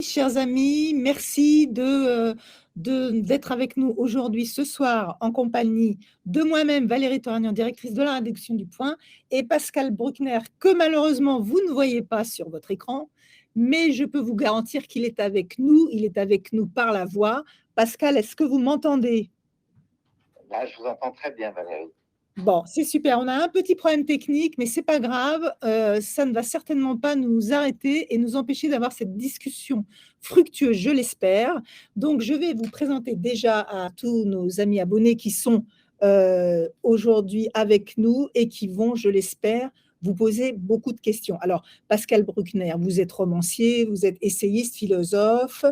Chers amis, merci d'être avec nous aujourd'hui, ce soir, en compagnie de moi-même, Valérie Toragnan, directrice de la rédaction du Point, et Pascal Bruckner, que malheureusement vous ne voyez pas sur votre écran, mais je peux vous garantir qu'il est avec nous, il est avec nous par la voix. Pascal, est-ce que vous m'entendez? Là, je vous entends très bien, Valérie. Bon, c'est super. On a un petit problème technique, mais c'est pas grave. Ça ne va certainement pas nous arrêter et nous empêcher d'avoir cette discussion fructueuse, je l'espère. Donc, je vais vous présenter déjà à tous nos amis abonnés qui sont aujourd'hui avec nous et qui vont, je l'espère, vous poser beaucoup de questions. Alors, Pascal Bruckner, vous êtes romancier, vous êtes essayiste, philosophe.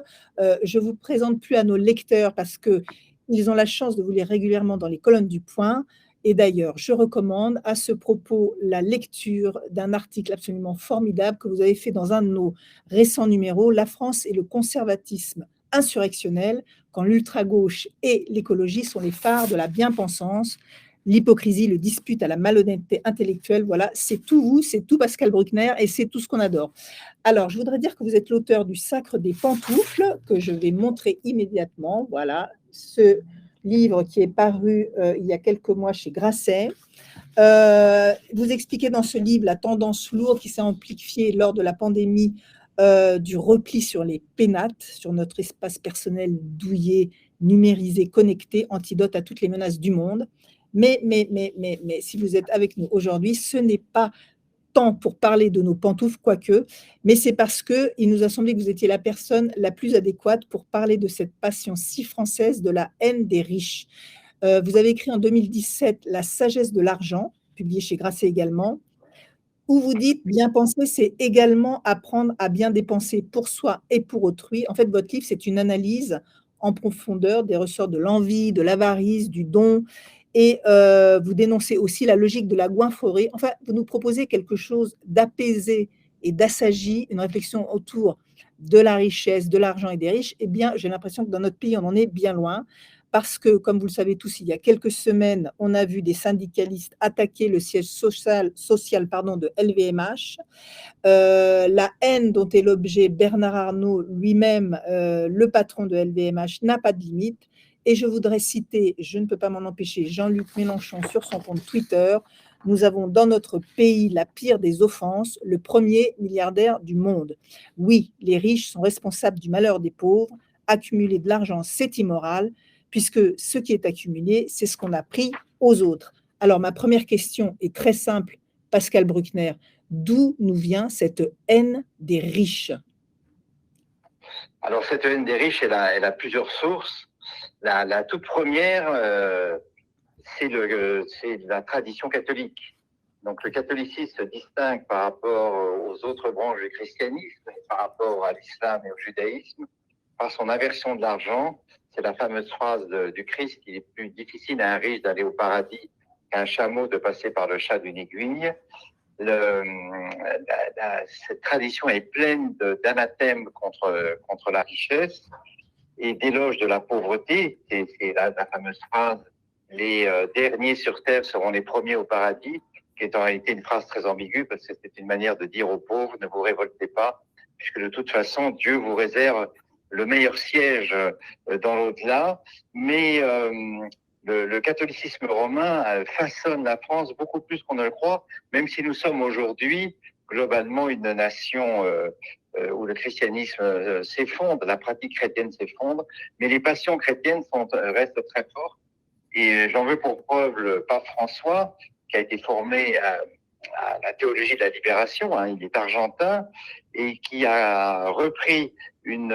Je vous présente plus à nos lecteurs parce que ils ont la chance de vous lire régulièrement dans les colonnes du Point. Et d'ailleurs, je recommande à ce propos la lecture d'un article absolument formidable que vous avez fait dans un de nos récents numéros, La France et le conservatisme insurrectionnel, quand l'ultra-gauche et l'écologie sont les phares de la bien-pensance, l'hypocrisie, le dispute à la malhonnêteté intellectuelle. Voilà, c'est tout vous, c'est tout Pascal Bruckner et c'est tout ce qu'on adore. Alors, je voudrais dire que vous êtes l'auteur du Sacre des pantoufles, que je vais montrer immédiatement. Voilà, ce livre qui est paru il y a quelques mois chez Grasset. Vous expliquez dans ce livre la tendance lourde qui s'est amplifiée lors de la pandémie du repli sur les pénates, sur notre espace personnel douillet, numérisé, connecté, antidote à toutes les menaces du monde. Mais si vous êtes avec nous aujourd'hui, ce n'est pas tant pour parler de nos pantoufles, quoique, mais c'est parce qu'il nous a semblé que vous étiez la personne la plus adéquate pour parler de cette passion si française de la haine des riches. Vous avez écrit en 2017 La sagesse de l'argent, publié chez Grasset également, où vous dites bien penser, c'est également apprendre à bien dépenser pour soi et pour autrui. En fait, votre livre, c'est une analyse en profondeur des ressorts de l'envie, de l'avarice, du don, et vous dénoncez aussi la logique de la goinfrerie. Enfin, vous nous proposez quelque chose d'apaisé et d'assagi, une réflexion autour de la richesse, de l'argent et des riches. Eh bien, j'ai l'impression que dans notre pays, on en est bien loin parce que, comme vous le savez tous, il y a quelques semaines, on a vu des syndicalistes attaquer le siège social de LVMH. La haine dont est l'objet Bernard Arnault lui-même, le patron de LVMH, n'a pas de limite. Et je voudrais citer, je ne peux pas m'en empêcher, Jean-Luc Mélenchon sur son compte Twitter. Nous avons dans notre pays la pire des offenses, le premier milliardaire du monde. Oui, les riches sont responsables du malheur des pauvres. Accumuler de l'argent, c'est immoral, puisque ce qui est accumulé, c'est ce qu'on a pris aux autres. Alors, ma première question est très simple, Pascal Bruckner. D'où nous vient cette haine des riches? Alors, cette haine des riches, elle a plusieurs sources. La toute première, c'est la tradition catholique. Donc, le catholicisme se distingue par rapport aux autres branches du christianisme, par rapport à l'islam et au judaïsme, par son aversion de l'argent. C'est la fameuse phrase du Christ: il est plus difficile à un riche d'aller au paradis qu'à un chameau de passer par le chat d'une aiguille. Cette tradition est pleine d'anathèmes contre la richesse et d'éloges de la pauvreté. C'est la fameuse phrase: les derniers sur terre seront les premiers au paradis, qui est en réalité une phrase très ambiguë parce que c'est une manière de dire aux pauvres: ne vous révoltez pas, puisque de toute façon Dieu vous réserve le meilleur siège dans l'au-delà. Mais le catholicisme romain façonne la France beaucoup plus qu'on ne le croit, même si nous sommes aujourd'hui globalement une nation où le christianisme s'effondre, la pratique chrétienne s'effondre, mais les passions chrétiennes restent très fortes. Et j'en veux pour preuve le pape François, qui a été formé à la théologie de la libération, il est argentin, et qui a repris une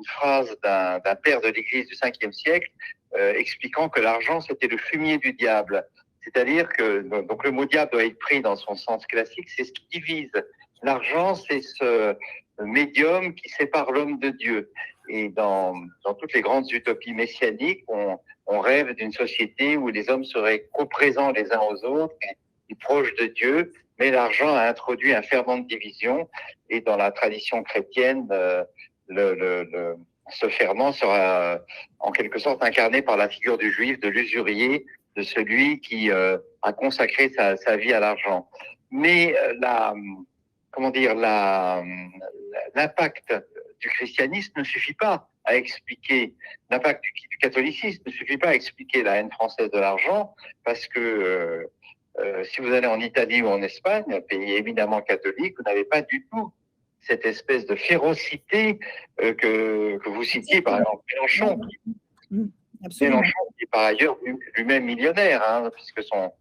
phrase d'un père de l'Église du 5e siècle, expliquant que l'argent, c'était le fumier du diable. C'est-à-dire que donc le mot diable doit être pris dans son sens classique, c'est ce qui divise. L'argent, c'est ce médium qui sépare l'homme de Dieu. Et dans toutes les grandes utopies messianiques, on rêve d'une société où les hommes seraient co-présents les uns aux autres et proches de Dieu, mais l'argent a introduit un ferment de division, et dans la tradition chrétienne, ce ferment sera en quelque sorte incarné par la figure du juif, de l'usurier, de celui qui a consacré sa vie à l'argent. Mais l'impact du christianisme ne suffit pas à expliquer, l'impact du catholicisme ne suffit pas à expliquer la haine française de l'argent, parce que si vous allez en Italie ou en Espagne, un pays éminemment catholique, vous n'avez pas du tout cette espèce de férocité que vous citiez, par exemple, Mélenchon. Absolument. Mélenchon, qui est par ailleurs lui-même millionnaire, hein, puisque son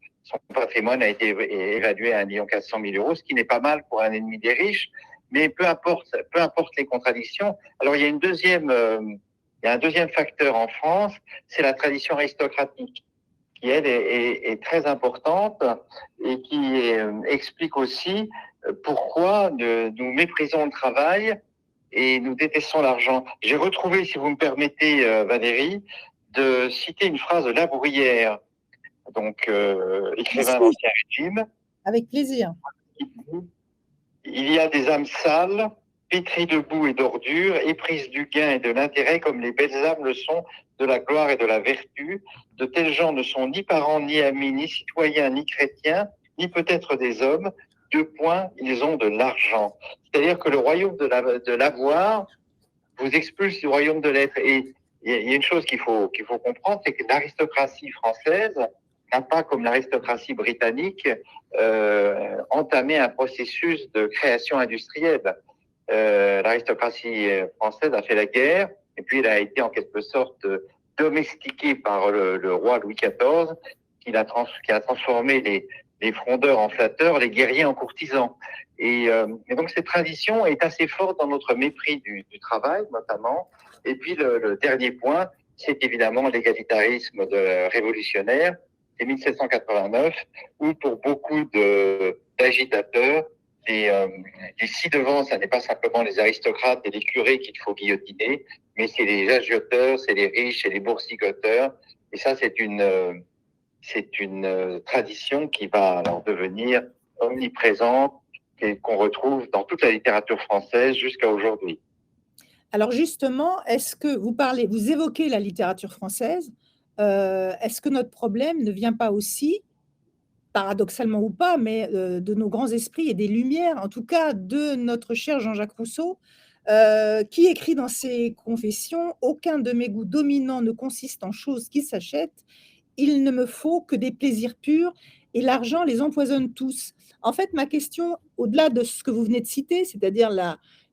patrimoine a été évalué à 1 400 000 €, ce qui n'est pas mal pour un ennemi des riches, mais peu importe les contradictions. Alors, il y a un deuxième facteur en France, c'est la tradition aristocratique, qui, elle, est très importante et qui explique aussi pourquoi nous méprisons le travail et nous détestons l'argent. J'ai retrouvé, si vous me permettez, Valérie, de citer une phrase de La Bruyère, donc écrivain d'Ancien Régime. Avec plaisir. Il y a des âmes sales, pétries de boue et d'ordures, éprises du gain et de l'intérêt, comme les belles âmes le sont de la gloire et de la vertu. De tels gens ne sont ni parents, ni amis, ni citoyens, ni chrétiens, ni peut-être des hommes. 2 points, ils ont de l'argent. C'est-à-dire que le royaume de l'avoir vous expulse du royaume de l'être. Et il y a une chose qu'il faut comprendre, c'est que l'aristocratie française n'a pas, comme l'aristocratie britannique, entamé un processus de création industrielle. L'aristocratie française a fait la guerre, et puis elle a été en quelque sorte domestiquée par le roi Louis XIV, qui a transformé les frondeurs en flatteurs, les guerriers en courtisans. Et donc cette tradition est assez forte dans notre mépris du travail, notamment. Et puis le dernier point, c'est évidemment l'égalitarisme révolutionnaire, c'est 1789, où pour beaucoup d'agitateurs, les ci-devant, ça n'est pas simplement les aristocrates et les curés qu'il faut guillotiner, mais c'est les agioteurs, c'est les riches, c'est les boursicoteurs. Et ça, c'est une tradition qui va alors devenir omniprésente et qu'on retrouve dans toute la littérature française jusqu'à aujourd'hui. Alors justement, est-ce que vous évoquez la littérature française, est-ce que notre problème ne vient pas aussi, paradoxalement ou pas, mais de nos grands esprits et des Lumières, en tout cas de notre cher Jean-Jacques Rousseau, qui écrit dans ses Confessions: «Aucun de mes goûts dominants ne consiste en choses qui s'achètent. Il ne me faut que des plaisirs purs et l'argent les empoisonne tous.» En fait, ma question, au-delà de ce que vous venez de citer, c'est-à-dire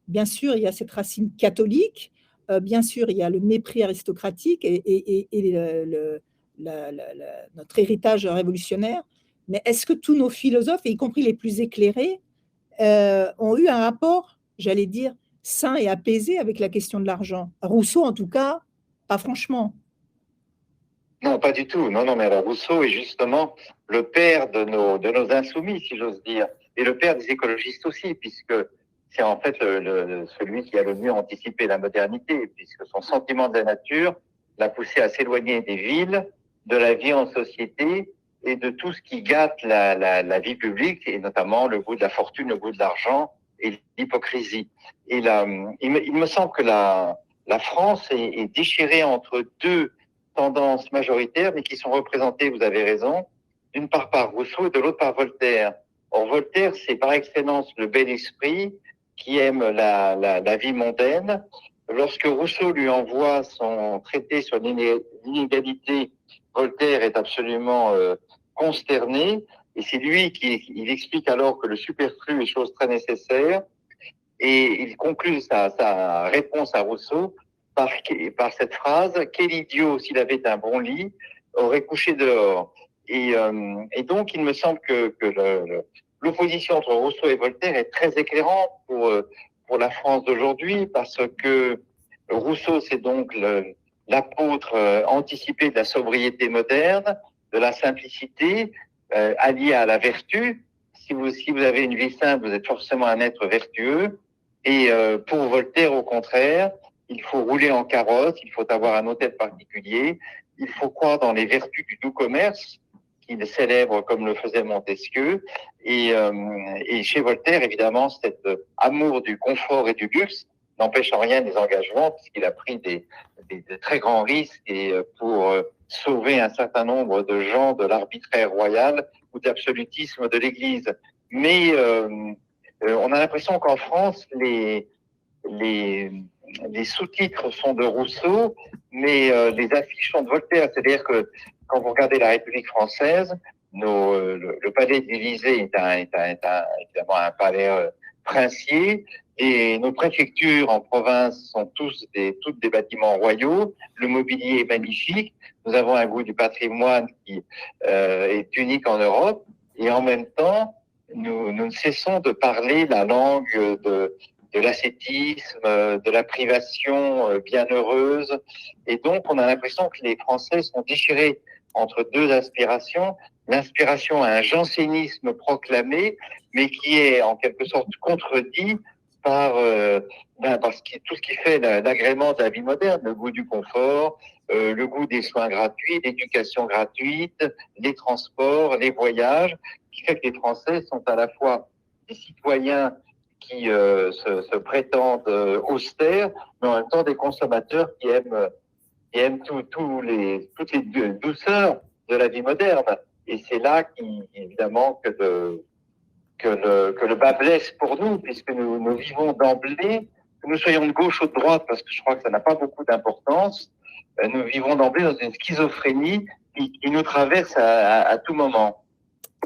bien sûr, il y a cette racine catholique, bien sûr, il y a le mépris aristocratique et notre héritage révolutionnaire, mais est-ce que tous nos philosophes, et y compris les plus éclairés, ont eu un rapport, j'allais dire, sain et apaisé avec la question de l'argent? Rousseau, en tout cas, pas franchement. Non, pas du tout. Non, mais alors Rousseau est justement le père de nos insoumis, si j'ose dire, et le père des écologistes aussi, puisque c'est en fait celui qui a le mieux anticipé la modernité, puisque son sentiment de la nature l'a poussé à s'éloigner des villes, de la vie en société et de tout ce qui gâte la vie publique, et notamment le goût de la fortune, le goût de l'argent et l'hypocrisie. Et là, il me semble que la France est déchirée entre deux tendances majoritaires, mais qui sont représentées, vous avez raison, d'une part par Rousseau et de l'autre par Voltaire. Or, Voltaire, c'est par excellence le bel esprit qui aime la vie mondaine. Lorsque Rousseau lui envoie son traité sur l'inégalité, Voltaire est absolument consterné, et c'est lui il explique alors que le superflu est chose très nécessaire, et il conclut sa réponse à Rousseau par cette phrase: quel idiot, s'il avait un bon lit, aurait couché dehors. Et donc, il me semble que l'opposition entre Rousseau et Voltaire est très éclairante pour la France d'aujourd'hui, parce que Rousseau, c'est donc l'apôtre anticipé de la sobriété moderne, de la simplicité, alliée à la vertu. Si vous avez une vie simple, vous êtes forcément un être vertueux. Et pour Voltaire, au contraire, il faut rouler en carrosse, il faut avoir un hôtel particulier, il faut croire dans les vertus du doux commerce, qu'il célèbre comme le faisait Montesquieu. Et chez Voltaire, évidemment, cet amour du confort et du luxe n'empêche en rien les engagements, puisqu'il a pris des très grands risques et pour sauver un certain nombre de gens de l'arbitraire royal ou de l'absolutisme de l'Église. Mais on a l'impression qu'en France, les les sous-titres sont de Rousseau, mais les affiches sont de Voltaire. C'est-à-dire que quand vous regardez la République française, le palais de l'Élysée est évidemment un palais princier, et nos préfectures en province sont toutes des bâtiments royaux. Le mobilier est magnifique. Nous avons un goût du patrimoine qui est unique en Europe, et en même temps, nous ne cessons de parler la langue de l'ascétisme, de la privation bienheureuse. Et donc, on a l'impression que les Français sont déchirés entre deux aspirations. L'inspiration à un jansénisme proclamé, mais qui est en quelque sorte contredit par tout ce qui fait l'agrément de la vie moderne, le goût du confort, le goût des soins gratuits, l'éducation gratuite, les transports, les voyages, qui fait que les Français sont à la fois des citoyens qui se prétendent austères, mais en même temps des consommateurs qui aiment toutes les douceurs de la vie moderne. Et c'est là évidemment que le bas blesse pour nous, puisque nous vivons d'emblée, que nous soyons de gauche ou de droite, parce que je crois que ça n'a pas beaucoup d'importance, nous vivons d'emblée dans une schizophrénie qui nous traverse à tout moment.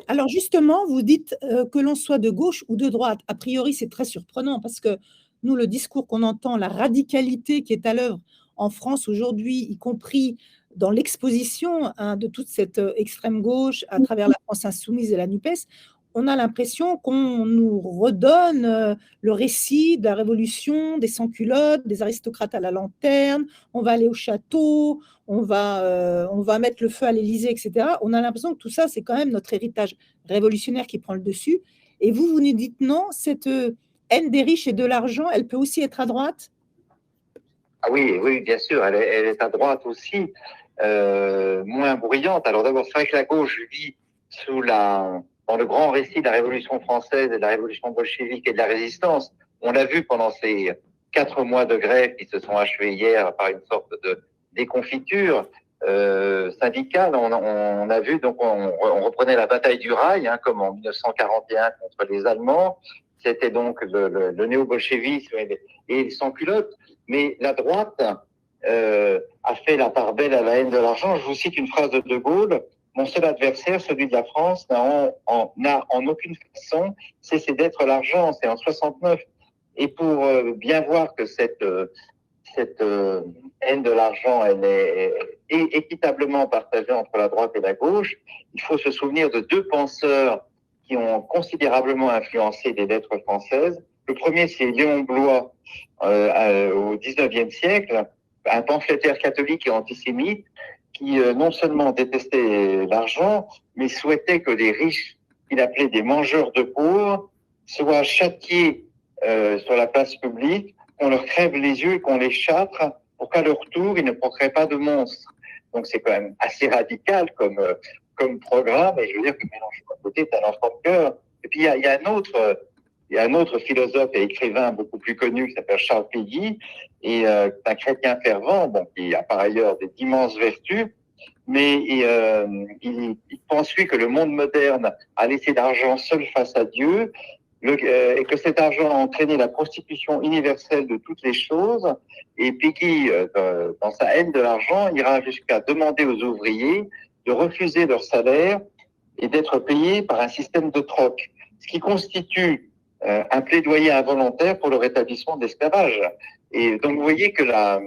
Alors justement, vous dites que l'on soit de gauche ou de droite. A priori, c'est très surprenant parce que nous, le discours qu'on entend, la radicalité qui est à l'œuvre en France aujourd'hui, y compris dans l'exposition de toute cette extrême gauche à travers la France insoumise et la NUPES, on a l'impression qu'on nous redonne le récit de la révolution, des sans-culottes, des aristocrates à la lanterne, on va aller au château, on va mettre le feu à l'Élysée, etc. On a l'impression que tout ça, c'est quand même notre héritage révolutionnaire qui prend le dessus. Et vous nous dites non, cette haine des riches et de l'argent, elle peut aussi être à droite? Ah oui, bien sûr, elle est à droite aussi, moins bruyante. Alors d'abord, c'est vrai que la gauche vit dans le grand récit de la Révolution française et de la Révolution bolchevique et de la Résistance. On l'a vu pendant ces 4 mois de grève qui se sont achevés hier par une sorte de déconfiture syndicale. On a vu, donc on reprenait la bataille du rail, comme en 1941 contre les Allemands. C'était donc le néo-bolchevisme et les sans-culottes. Mais la droite a fait la part belle à la haine de l'argent. Je vous cite une phrase de Gaulle. Mon seul adversaire, celui de la France, n'a en aucune façon cessé d'être l'argent. C'est en 69. Et pour bien voir que cette haine de l'argent, elle est équitablement partagée entre la droite et la gauche, il faut se souvenir de 2 penseurs qui ont considérablement influencé les lettres françaises. Le premier, c'est Léon Bloy, au XIXe siècle, un pamphlétaire catholique et antisémite qui non seulement détestait l'argent, mais souhaitait que les riches, qu'il appelait des mangeurs de pauvres, soient châtiés sur la place publique, qu'on leur crève les yeux et qu'on les châtre pour qu'à leur tour, ils ne procréent pas de monstres. Donc c'est quand même assez radical comme programme, et je veux dire que Mélenchon à côté est un enfant de cœur. Et puis il y a un autre philosophe et écrivain beaucoup plus connu qui s'appelle Charles Péguy, et un chrétien fervent, qui a par ailleurs d'immenses vertus, mais il pense lui que le monde moderne a laissé l'argent seul face à Dieu, et que cet argent a entraîné la prostitution universelle de toutes les choses. Et Péguy, dans sa haine de l'argent, ira jusqu'à demander aux ouvriers de refuser leur salaire et d'être payés par un système de troc, ce qui constitue un plaidoyer involontaire pour le rétablissement de l'esclavage. Et donc vous voyez que la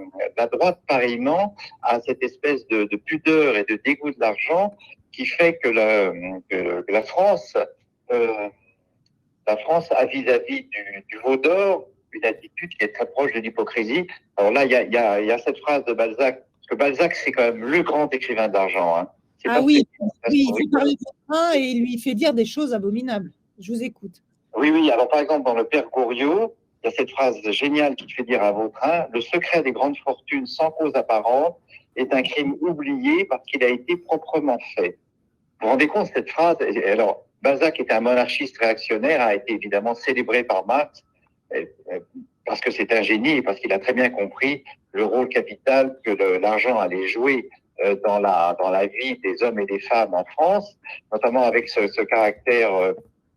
droite, pareillement, a cette espèce de pudeur et de dégoût de l'argent qui fait que la France a vis-à-vis du veau d'or une attitude qui est très proche de l'hypocrisie. Alors là, il y a cette phrase de Balzac, parce que Balzac, c'est quand même le grand écrivain d'argent. Ah oui, il fait parler de Vautrin et il lui fait dire des choses abominables. Je vous écoute. Oui. Alors, par exemple, dans Le Père Goriot, il y a cette phrase géniale qui fait dire à Vautrin: le secret des grandes fortunes sans cause apparente est un crime oublié parce qu'il a été proprement fait. Vous vous rendez compte de cette phrase? Alors, Balzac était un monarchiste réactionnaire, a été évidemment célébré par Marx, parce que c'est un génie et parce qu'il a très bien compris le rôle capital que l'argent allait jouer dans la vie des hommes et des femmes en France, notamment avec ce caractère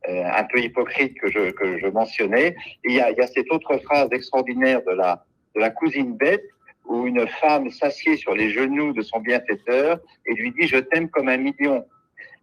un peu hypocrite que je mentionnais. Et il y a cette autre phrase extraordinaire de de la cousine bête, où une femme s'assied sur les genoux de son bienfaiteur et lui dit « Je t'aime comme 1 million ».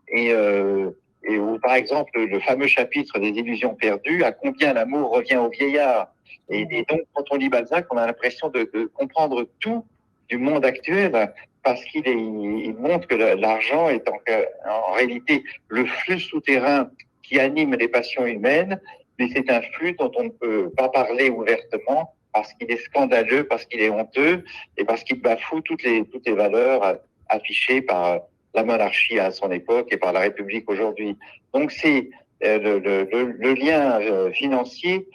Et où, par exemple, le fameux chapitre des illusions perdues, à combien l'amour revient au vieillard. Et donc, quand on lit Balzac, on a l'impression de comprendre tout du monde actuel, parce il montre que l'argent est en réalité le flux souterrain qui anime les passions humaines, mais c'est un flux dont on ne peut pas parler ouvertement, parce qu'il est scandaleux, parce qu'il est honteux, et parce qu'il bafoue toutes les valeurs affichées par la monarchie à son époque et par la République aujourd'hui. Donc c'est le lien financier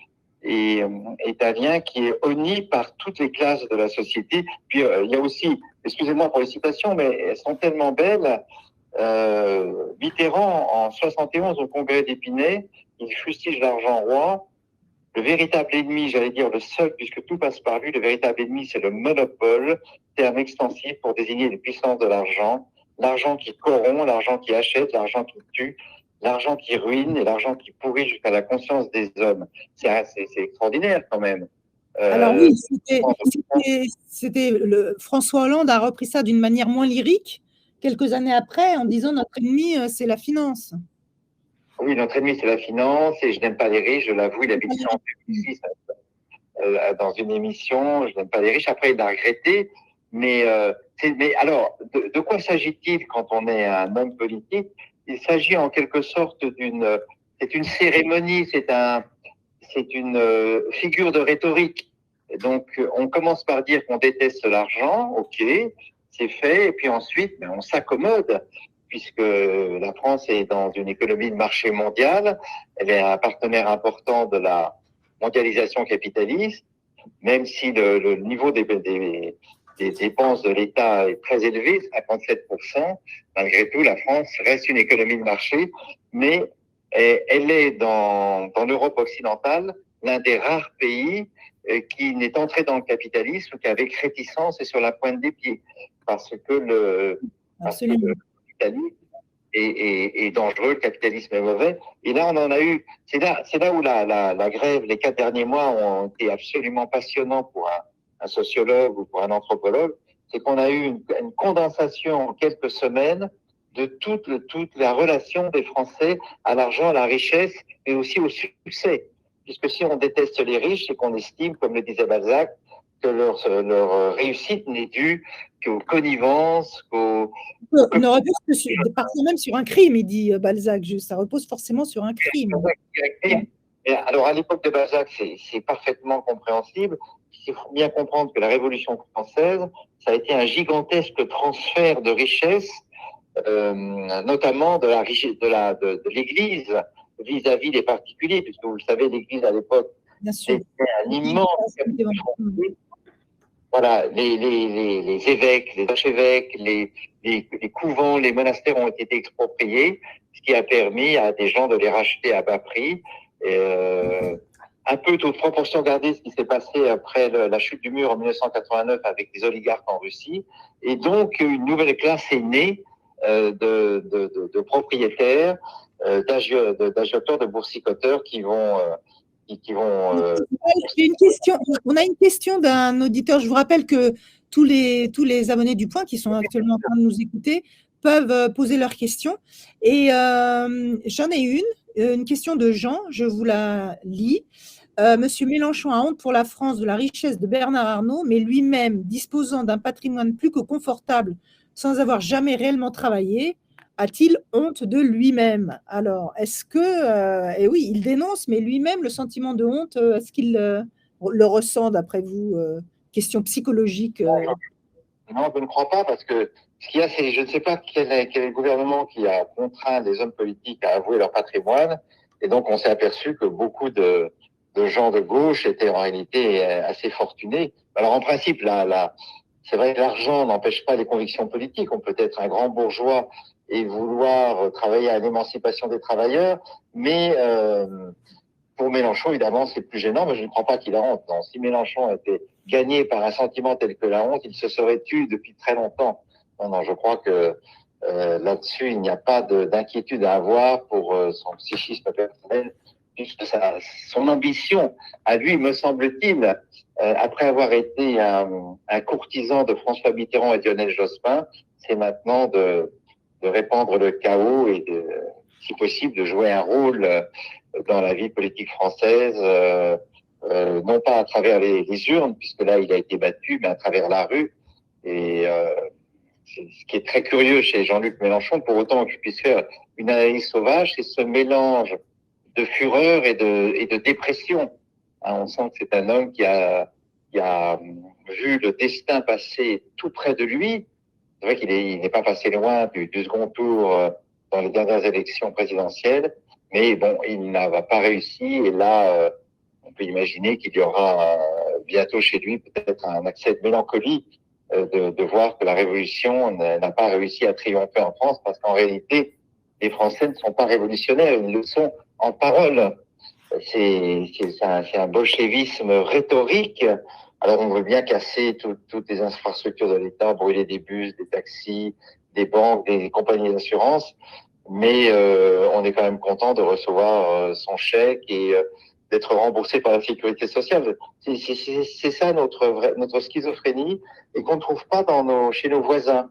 est un lien qui est honni par toutes les classes de la société. Puis il y a aussi, excusez-moi pour les citations, mais elles sont tellement belles. Mitterrand, en 71, au congrès d'Épinay, il fustige l'argent roi. Le véritable ennemi, j'allais dire le seul, puisque tout passe par lui, le véritable ennemi, c'est le monopole, terme extensif pour désigner les puissances de l'argent. L'argent qui corrompt, l'argent qui achète, l'argent qui tue, l'argent qui ruine et l'argent qui pourrit jusqu'à la conscience des hommes. C'est extraordinaire quand même. Alors oui, François Hollande a repris ça d'une manière moins lyrique, quelques années après, en disant notre ennemi, c'est la finance. Oui, notre ennemi, c'est la finance, et je n'aime pas les riches, je l'avoue, il avait dit ça en 2006 dans une émission, je n'aime pas les riches. Après, il a regretté, mais alors, de quoi s'agit-il quand on est un homme politique? Il s'agit en quelque sorte c'est une cérémonie, c'est une figure de rhétorique. Et donc, on commence par dire qu'on déteste l'argent, ok, c'est fait, et puis ensuite, on s'accommode, puisque la France est dans une économie de marché mondial, elle est un partenaire important de la mondialisation capitaliste, même si le niveau des dépenses de l'État est très élevé, 57%, malgré tout, la France reste une économie de marché, mais elle est dans l'Europe occidentale l'un des rares pays qui n'est entré dans le capitalisme qu'avec réticence et sur la pointe des pieds, parce que le capitalisme est dangereux, le capitalisme est mauvais. Et là, on en a eu. C'est là où la grève, les 4 derniers mois, ont été absolument passionnants pour un sociologue ou pour un anthropologue. C'est qu'on a eu une condensation en quelques semaines de toute la relation des Français à l'argent, à la richesse, mais aussi au succès. Puisque si on déteste les riches, c'est qu'on estime, comme le disait Balzac, que leur réussite n'est due qu'aux connivences, On ne repose parfois même sur un crime, il dit Balzac, juste. Ça repose forcément sur un crime. Et alors, à l'époque de Balzac, c'est parfaitement compréhensible. Il faut bien comprendre que la Révolution française, ça a été un gigantesque transfert de richesse, notamment de l'Église vis-à-vis des particuliers, puisque vous le savez, l'Église à l'époque, c'était un immense. Voilà, les évêques, les archevêques, les couvents, les monastères ont été expropriés, ce qui a permis à des gens de les racheter à bas prix. Un peu toute proportion gardée ce qui s'est passé après la chute du mur en 1989 avec les oligarques en Russie. Et donc, une nouvelle classe est née de propriétaires, d'agioteurs, de boursicoteurs qui vont... J'ai une question. On a une question d'un auditeur. Je vous rappelle que tous les abonnés du Point qui sont actuellement en train de nous écouter peuvent poser leurs questions. Et j'en ai une question de Jean. Je vous la lis. Monsieur Mélenchon a honte pour la France de la richesse de Bernard Arnault, mais lui-même, disposant d'un patrimoine plus que confortable, sans avoir jamais réellement travaillé, a-t-il honte de lui-même? Alors, est-ce que, et oui, il dénonce, mais lui-même, le sentiment de honte, est-ce qu'il le ressent d'après vous? Question psychologique. Non, je ne crois pas, parce que ce qu'il y a, c'est, je ne sais pas quel est le gouvernement qui a contraint les hommes politiques à avouer leur patrimoine, et donc on s'est aperçu que beaucoup de gens de gauche étaient en réalité assez fortunés. Alors en principe, c'est vrai que l'argent n'empêche pas les convictions politiques. On peut être un grand bourgeois et vouloir travailler à l'émancipation des travailleurs, mais pour Mélenchon, évidemment, c'est plus gênant, mais je ne crois pas qu'il a honte. Non. Si Mélenchon était gagné par un sentiment tel que la honte, il se serait tué depuis très longtemps. Non, je crois que là-dessus, il n'y a pas d'inquiétude à avoir pour son psychisme personnel. puisque son ambition, à lui, me semble-t-il, après avoir été un courtisan de François Mitterrand et Lionel Jospin, c'est maintenant de répandre le chaos et si possible, de jouer un rôle dans la vie politique française, non pas à travers les urnes, puisque là, il a été battu, mais à travers la rue. Et ce qui est très curieux chez Jean-Luc Mélenchon, pour autant que je puisse faire une analyse sauvage, c'est ce mélange de fureur et de dépression. Hein, on sent que c'est un homme qui a vu le destin passer tout près de lui. C'est vrai qu'il n'est pas passé loin du second tour dans les dernières élections présidentielles, mais bon, il n'a pas réussi. Et là, on peut imaginer qu'il y aura bientôt chez lui peut-être un accès de mélancolie de voir que la révolution n'a pas réussi à triompher en France, parce qu'en réalité, les Français ne sont pas révolutionnaires, ils le sont en parole. C'est un bolchevisme rhétorique. Alors on veut bien casser toutes les infrastructures de l'État, brûler des bus, des taxis, des banques, des compagnies d'assurance, mais on est quand même content de recevoir son chèque et d'être remboursé par la sécurité sociale. C'est ça notre schizophrénie, et qu'on ne trouve pas chez nos voisins.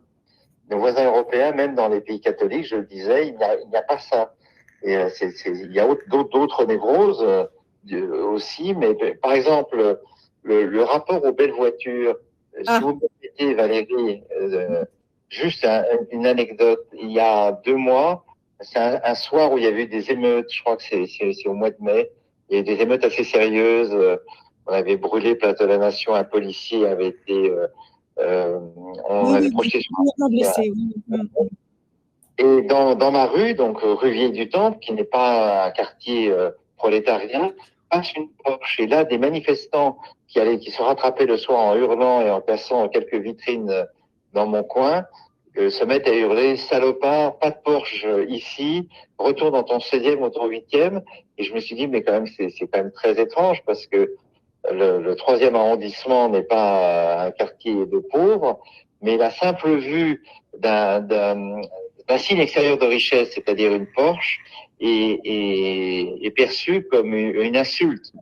Nos voisins européens, même dans les pays catholiques, je le disais, il n'y a pas ça. Et il y a d'autres névroses aussi, mais par exemple, le rapport aux belles voitures. Si vous me permettez, Valérie, juste une anecdote. Il y a 2 mois, c'est un soir où il y avait eu des émeutes, je crois que c'est au mois de mai, il y a eu des émeutes assez sérieuses. On avait brûlé Place de la Nation, un policier avait été... on avait projeté sur blessé, Et dans ma rue, donc rue Vieille-du-Temple, qui n'est pas un quartier prolétarien, passe une Porsche. Et là, des manifestants qui se rattrapaient le soir en hurlant et en cassant quelques vitrines dans mon coin, se mettent à hurler: salopard, pas de Porsche ici, retourne dans ton 16e ou ton 8e. Et je me suis dit, mais quand même, c'est quand même très étrange, parce que le 3e arrondissement n'est pas un quartier de pauvres, mais la simple vue d'un signe extérieur de richesse, c'est-à-dire une Porsche, est perçue comme une insulte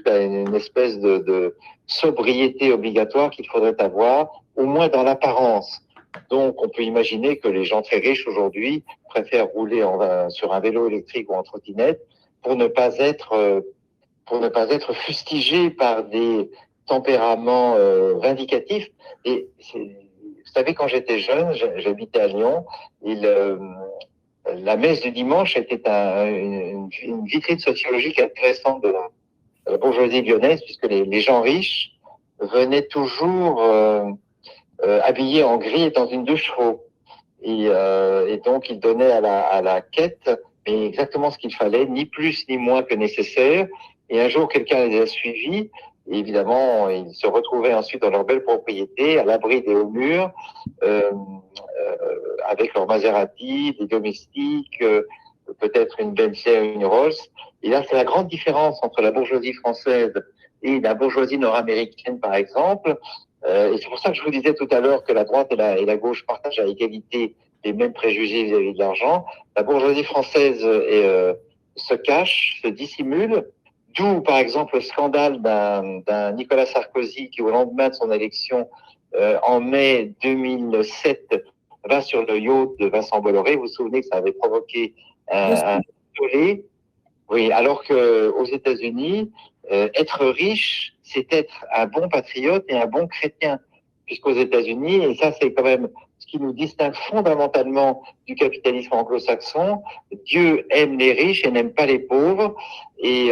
à une espèce de sobriété obligatoire qu'il faudrait avoir, au moins dans l'apparence. Donc, on peut imaginer que les gens très riches aujourd'hui préfèrent rouler sur un vélo électrique ou en trottinette pour ne pas être fustigés par des tempéraments vindicatifs. Et vous savez, quand j'étais jeune, j'habitais à Lyon, et la messe du dimanche était une vitrine sociologique intéressante de la bourgeoisie lyonnaise, puisque les gens riches venaient toujours habillés en gris et dans une 2 chevaux. Et donc, ils donnaient à la quête mais exactement ce qu'il fallait, ni plus ni moins que nécessaire. Et un jour, quelqu'un les a suivis. Et évidemment, ils se retrouvaient ensuite dans leur belle propriété, à l'abri des hauts murs, avec leur Maserati, des domestiques, peut-être une Bentley, une Rolls. Et là, c'est la grande différence entre la bourgeoisie française et la bourgeoisie nord-américaine, par exemple. Et c'est pour ça que je vous disais tout à l'heure que la droite et la gauche partagent à égalité les mêmes préjugés vis-à-vis de l'argent. La bourgeoisie française se cache, se dissimule, d'où, par exemple, le scandale d'un Nicolas Sarkozy qui, au lendemain de son élection, en mai 2007, va sur le yacht de Vincent Bolloré. Vous vous souvenez que ça avait provoqué un tollé. Oui, alors qu'aux États-Unis, être riche, c'est être un bon patriote et un bon chrétien. Puisqu'aux États-Unis, et ça c'est quand même ce qui nous distingue fondamentalement du capitalisme anglo-saxon, Dieu aime les riches et n'aime pas les pauvres. Et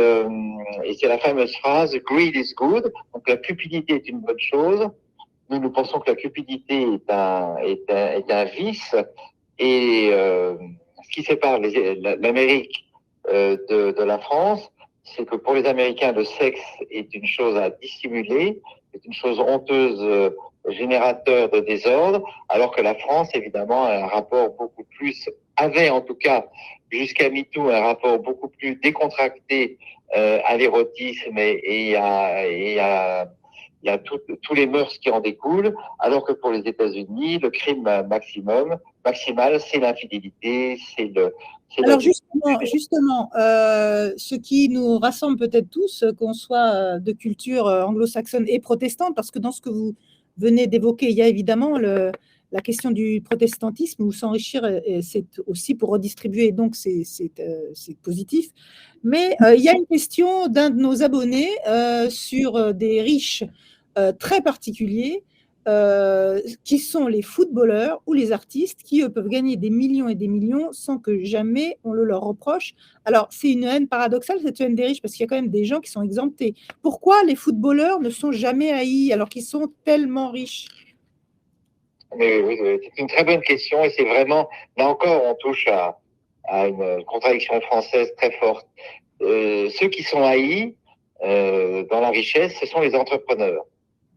c'est la fameuse phrase « Greed is good », donc la cupidité est une bonne chose. Nous pensons que la cupidité est un vice. Et ce qui sépare l'Amérique de la France, c'est que pour les Américains, le sexe est une chose à dissimuler, c'est une chose honteuse, générateur de désordre, alors que la France, évidemment, a un rapport beaucoup plus, avait en tout cas, jusqu'à MeToo, un rapport beaucoup plus décontracté à l'érotisme et à il y a tous les mœurs qui en découlent, alors que pour les États-Unis, le crime maximal, c'est l'infidélité, Alors justement, ce qui nous rassemble peut-être tous, qu'on soit de culture anglo-saxonne et protestante, parce que dans ce que vous venez d'évoquer, il y a évidemment la question du protestantisme, où s'enrichir, c'est aussi pour redistribuer, donc c'est positif. Mais il y a une question d'un de nos abonnés sur des riches très particuliers, qui sont les footballeurs ou les artistes qui, eux, peuvent gagner des millions et des millions sans que jamais on le leur reproche. Alors, c'est une haine paradoxale, cette haine des riches, parce qu'il y a quand même des gens qui sont exemptés. Pourquoi les footballeurs ne sont jamais haïs alors qu'ils sont tellement riches? Oui, c'est une très bonne question et c'est vraiment, là encore, on touche à une contradiction française très forte. Ceux qui sont haïs dans la richesse, ce sont les entrepreneurs.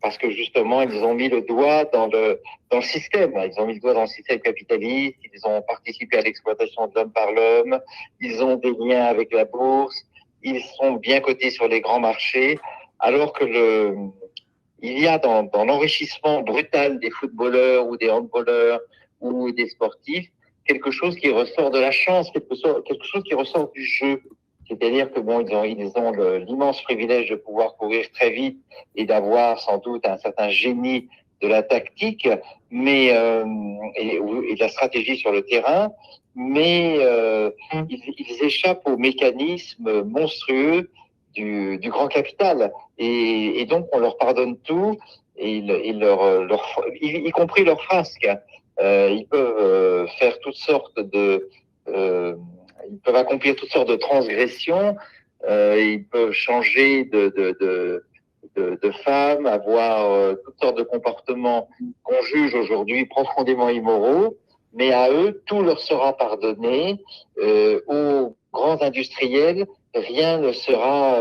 Parce que justement, ils ont mis le doigt dans le système. Ils ont mis le doigt dans le système capitaliste, ils ont participé à l'exploitation de l'homme par l'homme, ils ont des liens avec la bourse, ils sont bien cotés sur les grands marchés, alors que il y a dans l'enrichissement brutal des footballeurs ou des handballeurs ou des sportifs quelque chose qui ressort de la chance, quelque chose qui ressort du jeu. C'est-à-dire que bon, ils ont l'immense privilège de pouvoir courir très vite et d'avoir sans doute un certain génie de la tactique, mais et de la stratégie sur le terrain, mais ils échappent au mécanisme monstrueux du grand capital. Et donc, on leur pardonne tout, et y compris leurs frasques. Ils peuvent faire toutes sortes ils peuvent accomplir toutes sortes de transgressions. Ils peuvent changer de femme, avoir toutes sortes de comportements qu'on juge aujourd'hui profondément immoraux. Mais à eux, tout leur sera pardonné. Aux grands industriels, rien ne sera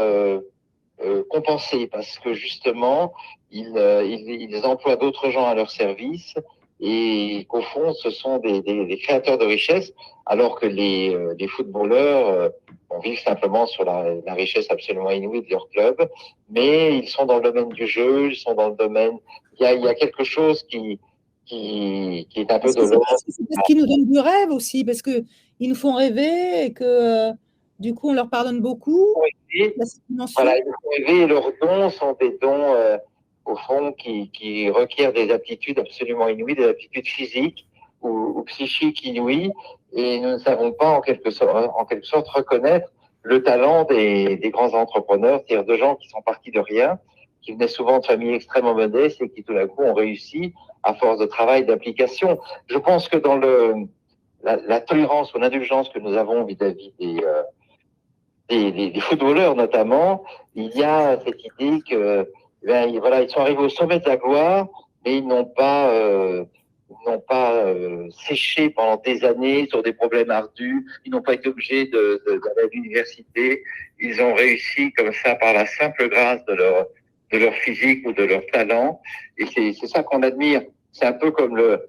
compensé parce que justement, ils emploient d'autres gens à leur service et qu'au fond, ce sont des créateurs de richesse, alors que les footballeurs vivent simplement sur la richesse absolument inouïe de leur club, mais ils sont dans le domaine du jeu, ils sont dans le domaine... Il y a quelque chose qui est un peu de l'ordre. C'est parce qu'ils nous donnent du rêve aussi, parce qu'ils nous font rêver et que du coup, on leur pardonne beaucoup. Voilà, ils nous font rêver et leurs dons sont des dons, au fond, qui requièrent des aptitudes absolument inouïes, des aptitudes physiques ou psychiques inouïes, et nous ne savons pas en quelque sorte reconnaître le talent des grands entrepreneurs, c'est-à-dire de gens qui sont partis de rien, qui venaient souvent de familles extrêmement modestes et qui tout d'un coup ont réussi à force de travail, d'application. Je pense que dans la tolérance ou l'indulgence que nous avons vis-à-vis des footballeurs notamment, il y a cette idée que voilà, ils sont arrivés au sommet de la gloire, mais ils n'ont pas séché pendant des années sur des problèmes ardus, ils n'ont pas été obligés d'aller à l'université, ils ont réussi comme ça par la simple grâce de leur physique ou de leur talent, et c'est ça qu'on admire. C'est un peu comme le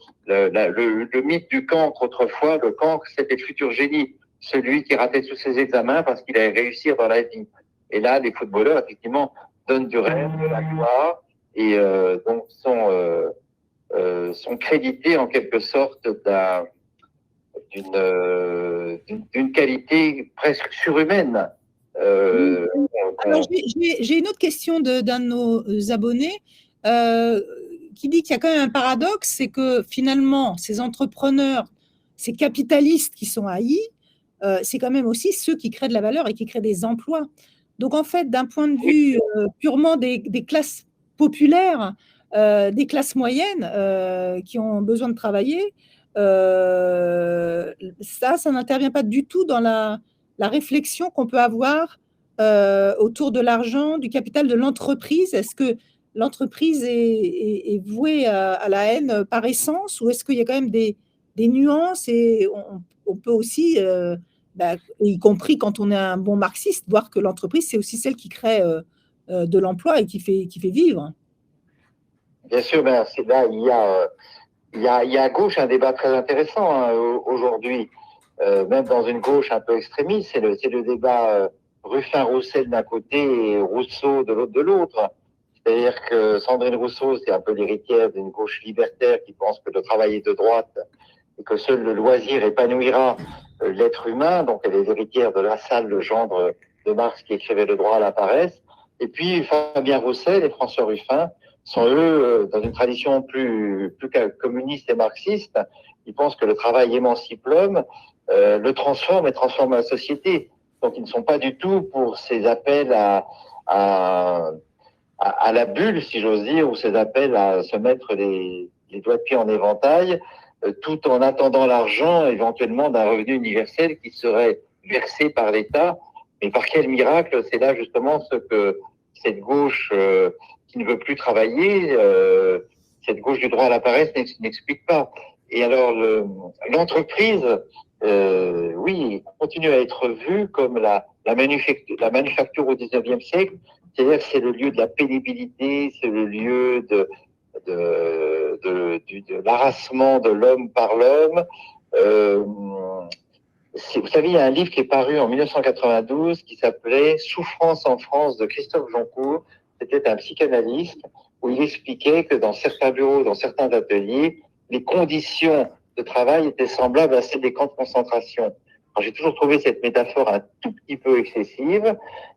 mythe du cancre autrefois. Le cancre, c'était le futur génie, celui qui ratait tous ses examens parce qu'il allait réussir dans la vie. Et là, les footballeurs, effectivement, donnent du rêve, de la gloire, et donc sont crédités en quelque sorte d'une qualité presque surhumaine. Alors, j'ai une autre question d'un de nos abonnés qui dit qu'il y a quand même un paradoxe, c'est que finalement, ces entrepreneurs, ces capitalistes qui sont haïs, c'est quand même aussi ceux qui créent de la valeur et qui créent des emplois. Donc, en fait, d'un point de vue purement des classes populaires, des classes moyennes qui ont besoin de travailler, ça n'intervient pas du tout dans la réflexion qu'on peut avoir autour de l'argent, du capital de l'entreprise. Est-ce que l'entreprise est vouée à la haine par essence, ou est-ce qu'il y a quand même des nuances, et on peut aussi, y compris quand on est un bon marxiste, voir que l'entreprise, c'est aussi celle qui crée de l'emploi et qui fait vivre. Bien sûr, c'est là, il y a à gauche un débat très intéressant aujourd'hui, même dans une gauche un peu extrémiste, c'est le débat Ruffin-Roussel d'un côté et Rousseau de l'autre. C'est-à-dire que Sandrine Rousseau, c'est un peu l'héritière d'une gauche libertaire qui pense que le travail est de droite et que seul le loisir épanouira l'être humain. Donc, elle est l'héritière de Lassalle, le gendre de Marx qui écrivait Le droit à la paresse. Et puis, Fabien Roussel et François Ruffin sont, eux, dans une tradition plus communiste et marxiste. Ils pensent que le travail émancipe l'homme, le transforme et transforme la société. Donc, ils ne sont pas du tout pour ces appels à la bulle, si j'ose dire, ou ces appels à se mettre les doigts de pied en éventail, tout en attendant l'argent éventuellement d'un revenu universel qui serait versé par l'État. Mais par quel miracle? C'est là justement ce que cette gauche qui ne veut plus travailler, cette gauche du droit à la paresse n'explique pas. Et alors l'entreprise, oui, continue à être vue comme la manufacture au 19e siècle. C'est-à-dire que c'est le lieu de la pénibilité, c'est le lieu de l'harassement de l'homme par l'homme. Vous savez, il y a un livre qui est paru en 1992 qui s'appelait Souffrance en France de Christophe Joncourt. C'était un psychanalyste où il expliquait que dans certains bureaux, dans certains ateliers, les conditions de travail étaient semblables à celles des camps de concentration. Alors, j'ai toujours trouvé cette métaphore un tout petit peu excessive.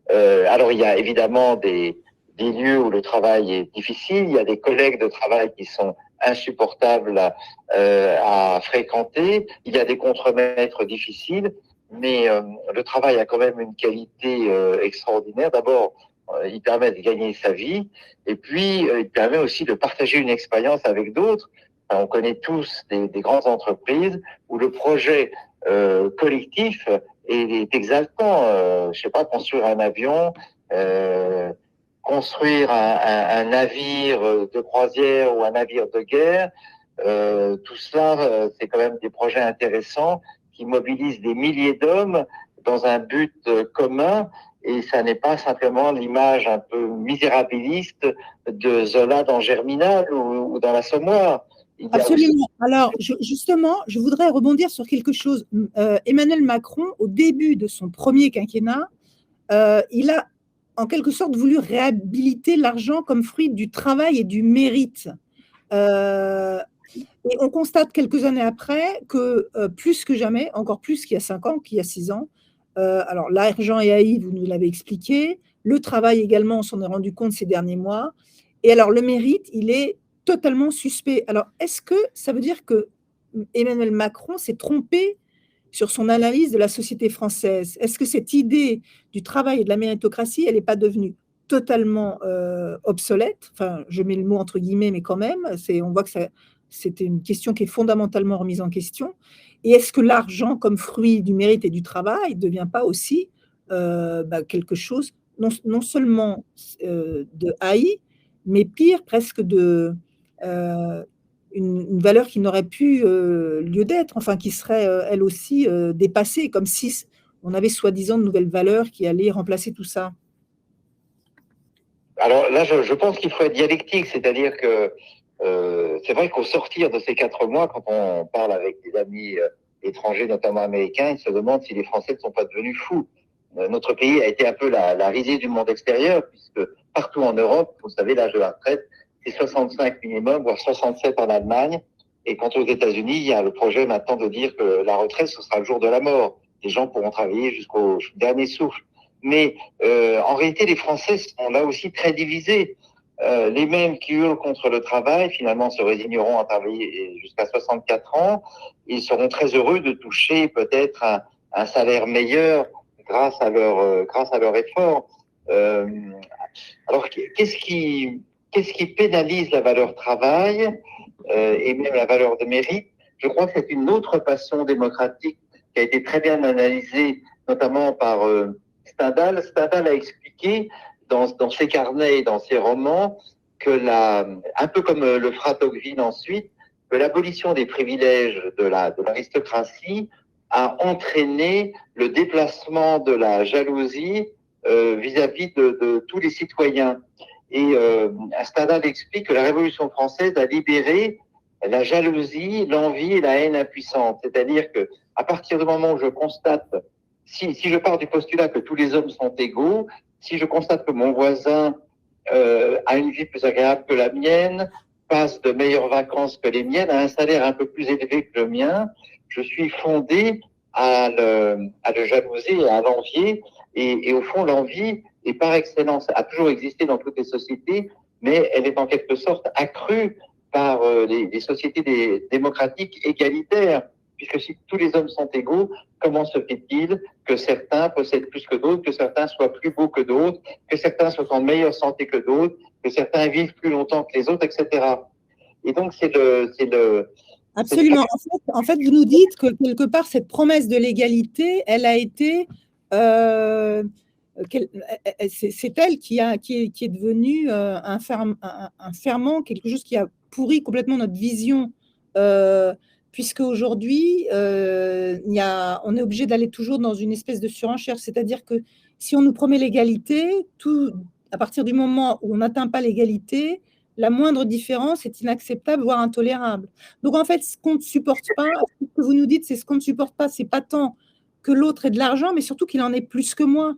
Alors, il y a évidemment des lieux où le travail est difficile. Il y a des collègues de travail qui sont insupportables à fréquenter. Il y a des contremaîtres difficiles, mais le travail a quand même une qualité extraordinaire. D'abord, il permet de gagner sa vie, et puis il permet aussi de partager une expérience avec d'autres. On connaît tous des grandes entreprises où le projet collectif est exaltant. Je sais pas, construire un avion, construire un navire de croisière ou un navire de guerre, tout cela, c'est quand même des projets intéressants qui mobilisent des milliers d'hommes dans un but commun. Et ça n'est pas simplement l'image un peu misérabiliste de Zola dans Germinal ou dans l'Assommoir. Absolument. Alors, justement, je voudrais rebondir sur quelque chose. Emmanuel Macron, au début de son premier quinquennat, il a en quelque sorte voulu réhabiliter l'argent comme fruit du travail et du mérite. Et on constate quelques années après que plus que jamais, encore plus qu'il y a 5 ans, qu'il y a 6 ans, alors l'argent est haï, vous nous l'avez expliqué, le travail également, on s'en est rendu compte ces derniers mois, et alors le mérite, il est totalement suspect. Alors, est-ce que ça veut dire que Emmanuel Macron s'est trompé sur son analyse de la société française? Est-ce que cette idée du travail et de la méritocratie, elle n'est pas devenue totalement obsolète? Enfin, je mets le mot entre guillemets, mais quand même, on voit que c'était une question qui est fondamentalement remise en question. Et est-ce que l'argent, comme fruit du mérite et du travail, ne devient pas aussi quelque chose non seulement de haï, mais pire, presque de une valeur qui n'aurait plus lieu d'être, enfin qui serait elle aussi dépassée, comme si on avait soi-disant de nouvelles valeurs qui allaient remplacer tout ça. Alors là, je pense qu'il faut être dialectique, c'est-à-dire que c'est vrai qu'au sortir de ces 4 mois, quand on parle avec des amis étrangers, notamment américains, ils se demandent si les Français ne sont pas devenus fous. Notre pays a été un peu la risée du monde extérieur, puisque partout en Europe, vous savez, l'âge de la retraite, c'est 65 minimum, voire 67 en Allemagne. Et quant aux États-Unis, il y a le projet maintenant de dire que la retraite, ce sera le jour de la mort. Les gens pourront travailler jusqu'au dernier souffle. Mais en réalité, les Français sont là aussi très divisés. Les mêmes qui hurlent contre le travail, finalement, se résigneront à travailler jusqu'à 64 ans. Ils seront très heureux de toucher peut-être un salaire meilleur grâce à leur effort. Alors, qu'est-ce qui pénalise la valeur travail et même la valeur de mérite? Je crois que c'est une autre passion démocratique qui a été très bien analysée, notamment par Stendhal. Stendhal a expliqué dans ses carnets et dans ses romans que un peu comme le fera Tocqueville ensuite, que l'abolition des privilèges de l'aristocratie a entraîné le déplacement de la jalousie vis-à-vis de tous les citoyens. Et Stendhal explique que la Révolution française a libéré la jalousie, l'envie et la haine impuissante. C'est-à-dire que à partir du moment où je constate, si je pars du postulat que tous les hommes sont égaux, si je constate que mon voisin a une vie plus agréable que la mienne, passe de meilleures vacances que les miennes, a un salaire un peu plus élevé que le mien, je suis fondé à le jalouser et à l'envier. Et au fond, l'envie est par excellence, a toujours existé dans toutes les sociétés, mais elle est en quelque sorte accrue par les sociétés démocratiques égalitaires. Puisque si tous les hommes sont égaux, comment se fait-il que certains possèdent plus que d'autres, que certains soient plus beaux que d'autres, que certains soient en meilleure santé que d'autres, que certains vivent plus longtemps que les autres, etc. Et donc, Absolument. En fait, vous nous dites que quelque part, cette promesse de l'égalité, elle a été, c'est elle qui est devenue un ferment, quelque chose qui a pourri complètement notre vision, puisque aujourd'hui, on est obligé d'aller toujours dans une espèce de surenchère. C'est-à-dire que si on nous promet l'égalité, à partir du moment où on n'atteint pas l'égalité, la moindre différence est inacceptable, voire intolérable. Donc, en fait, ce qu'on ne supporte pas, ce que vous nous dites, c'est ce qu'on ne supporte pas, c'est pas tant que l'autre ait de l'argent, mais surtout qu'il en ait plus que moi.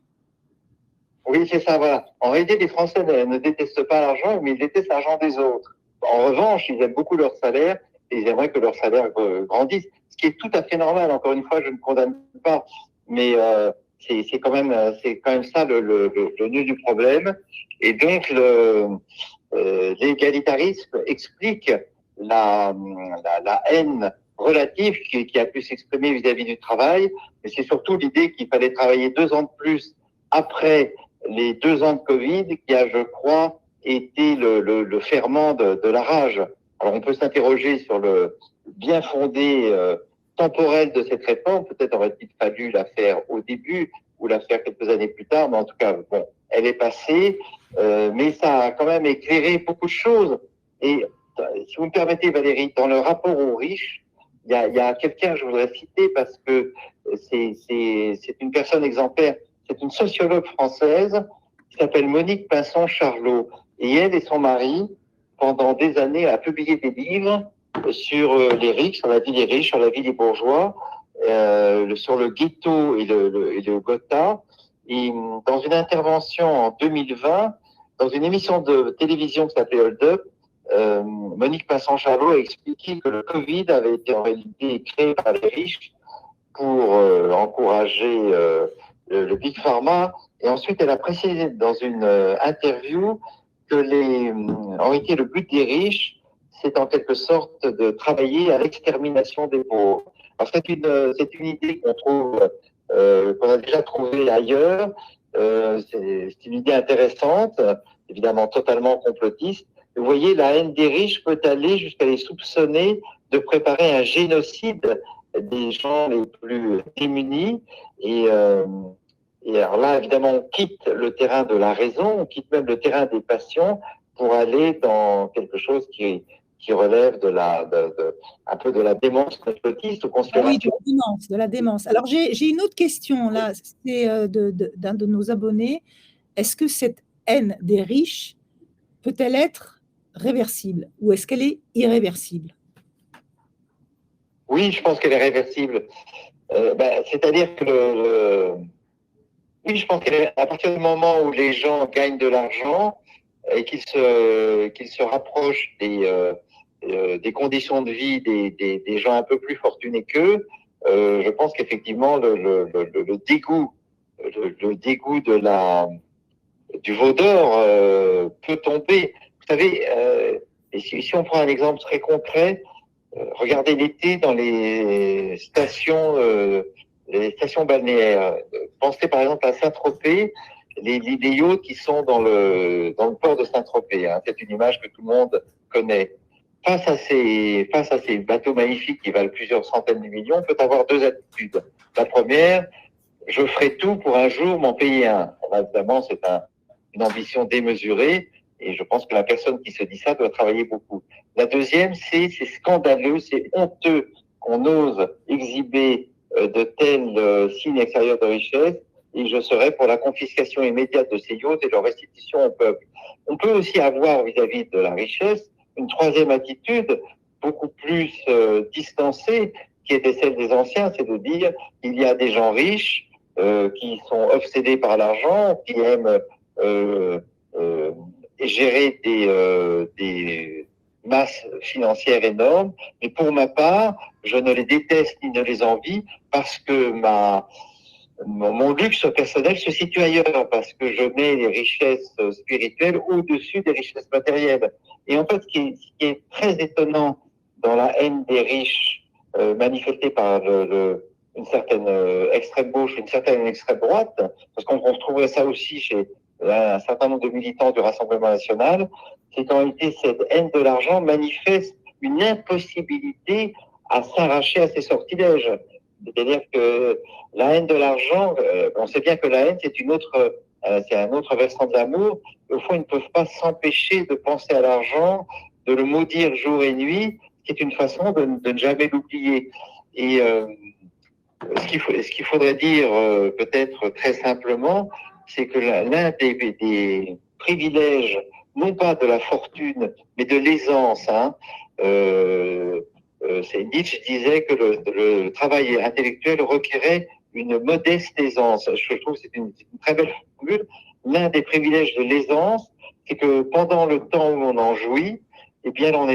Oui, c'est ça, voilà. En réalité, les Français ne détestent pas l'argent, mais ils détestent l'argent des autres. En revanche, ils aiment beaucoup leur salaire et ils aimeraient que leur salaire grandisse, ce qui est tout à fait normal. Encore une fois, je ne condamne pas, mais c'est quand même ça le nœud du problème. Et donc, l'égalitarisme explique la haine relative qui a pu s'exprimer vis-à-vis du travail, mais c'est surtout l'idée qu'il fallait travailler 2 ans de plus après les 2 ans de Covid qui a, je crois, été le ferment de la rage. Alors, on peut s'interroger sur le bien fondé temporel de cette réforme. Peut-être aurait-il fallu la faire au début ou la faire quelques années plus tard, mais en tout cas, bon, elle est passée, mais ça a quand même éclairé beaucoup de choses. Et si vous me permettez, Valérie, dans le rapport aux riches, il y a quelqu'un que je voudrais citer parce que c'est une personne exemplaire. C'est une sociologue française qui s'appelle Monique Pinson-Charlot. Et elle et son mari, pendant des années, a publié des livres sur les riches, sur la vie des riches, sur la vie des bourgeois, sur le ghetto et le Gotha. Et dans une intervention en 2020, dans une émission de télévision qui s'appelait Hold Up, Monique Pinson-Charlot a expliqué que le Covid avait été en réalité créé par les riches pour encourager le Big Pharma. Et ensuite, elle a précisé dans une interview que en réalité, le but des riches, c'est en quelque sorte de travailler à l'extermination des pauvres. Alors, c'est une idée qu'on a déjà trouvée ailleurs. C'est une idée intéressante, évidemment totalement complotiste. Vous voyez, la haine des riches peut aller jusqu'à les soupçonner de préparer un génocide des gens les plus démunis. Et alors là, évidemment, on quitte le terrain de la raison, on quitte même le terrain des passions pour aller dans quelque chose qui relève un peu de la démence complotiste ou conspiratoire. Oui, de la démence. Alors, j'ai une autre question, là, c'est d'un de nos abonnés. Est-ce que cette haine des riches peut-elle être réversible ou est-ce qu'elle est irréversible? Oui, je pense qu'elle est réversible. C'est-à-dire que oui, je pense qu'à partir du moment où les gens gagnent de l'argent et qu'ils se rapprochent des conditions de vie des gens un peu plus fortunés qu'eux, je pense qu'effectivement le dégoût du veau d'or peut tomber. Vous savez, et si on prend un exemple très concret, regardez l'été dans les stations balnéaires. Pensez par exemple à Saint-Tropez, les yachts qui sont dans le port de Saint-Tropez. Hein. C'est une image que tout le monde connaît. Face à ces bateaux magnifiques qui valent plusieurs centaines de millions, on peut avoir 2 attitudes. La première, je ferai tout pour un jour m'en payer un. Alors, évidemment, c'est une ambition démesurée. Et je pense que la personne qui se dit ça doit travailler beaucoup. La deuxième, c'est scandaleux, c'est honteux qu'on ose exhiber de tels signes extérieurs de richesse, et je serais pour la confiscation immédiate de ces yachts et leur restitution au peuple. On peut aussi avoir vis-à-vis de la richesse une troisième attitude, beaucoup plus distancée, qui était celle des anciens, c'est de dire qu'il y a des gens riches qui sont obsédés par l'argent, qui aiment gérer des masses financières énormes. Mais pour ma part, je ne les déteste ni ne les envie parce que mon luxe personnel se situe ailleurs, parce que je mets les richesses spirituelles au-dessus des richesses matérielles. Et en fait, ce qui est très étonnant dans la haine des riches manifestée par une certaine extrême gauche, une certaine extrême droite, parce qu'on retrouverait ça aussi chez un certain nombre de militants du Rassemblement national, c'est qu'en réalité, cette haine de l'argent manifeste une impossibilité à s'arracher à ces sortilèges. C'est-à-dire que la haine de l'argent, on sait bien que la haine, c'est un autre versant de l'amour. Au fond, ils ne peuvent pas s'empêcher de penser à l'argent, de le maudire jour et nuit, qui est une façon de ne jamais l'oublier. Et ce qu'il faudrait dire peut-être très simplement, c'est que l'un des privilèges, non pas de la fortune, mais de l'aisance, c'est Nietzsche disait que le travail intellectuel requérait une modeste aisance. Je trouve que c'est une très belle formule. L'un des privilèges de l'aisance, c'est que pendant le temps où on en jouit, eh bien, on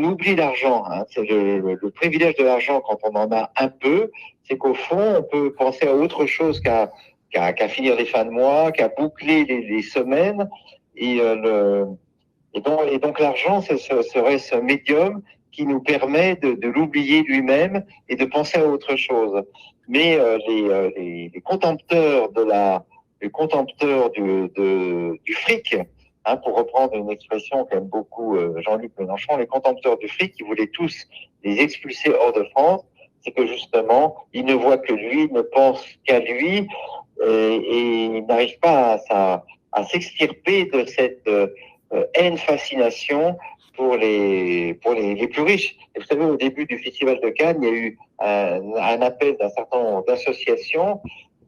oublie l'argent. C'est le privilège de l'argent quand on en a un peu, c'est qu'au fond, on peut penser à autre chose qu'à finir les fins de mois, qu'à boucler les semaines. Et, et donc l'argent, ce serait ce médium qui nous permet de l'oublier lui-même et de penser à autre chose. Mais les contempteurs du fric, pour reprendre une expression qu'aime beaucoup Jean-Luc Mélenchon, les contempteurs du fric, qui voulaient tous les expulser hors de France, c'est que justement, ils ne voient que lui, ne pensent qu'à lui, et ils n'arrivent pas à s'extirper de cette haine, fascination pour les plus riches. Et vous savez, au début du Festival de Cannes, il y a eu un appel d'un certain nombre d'associations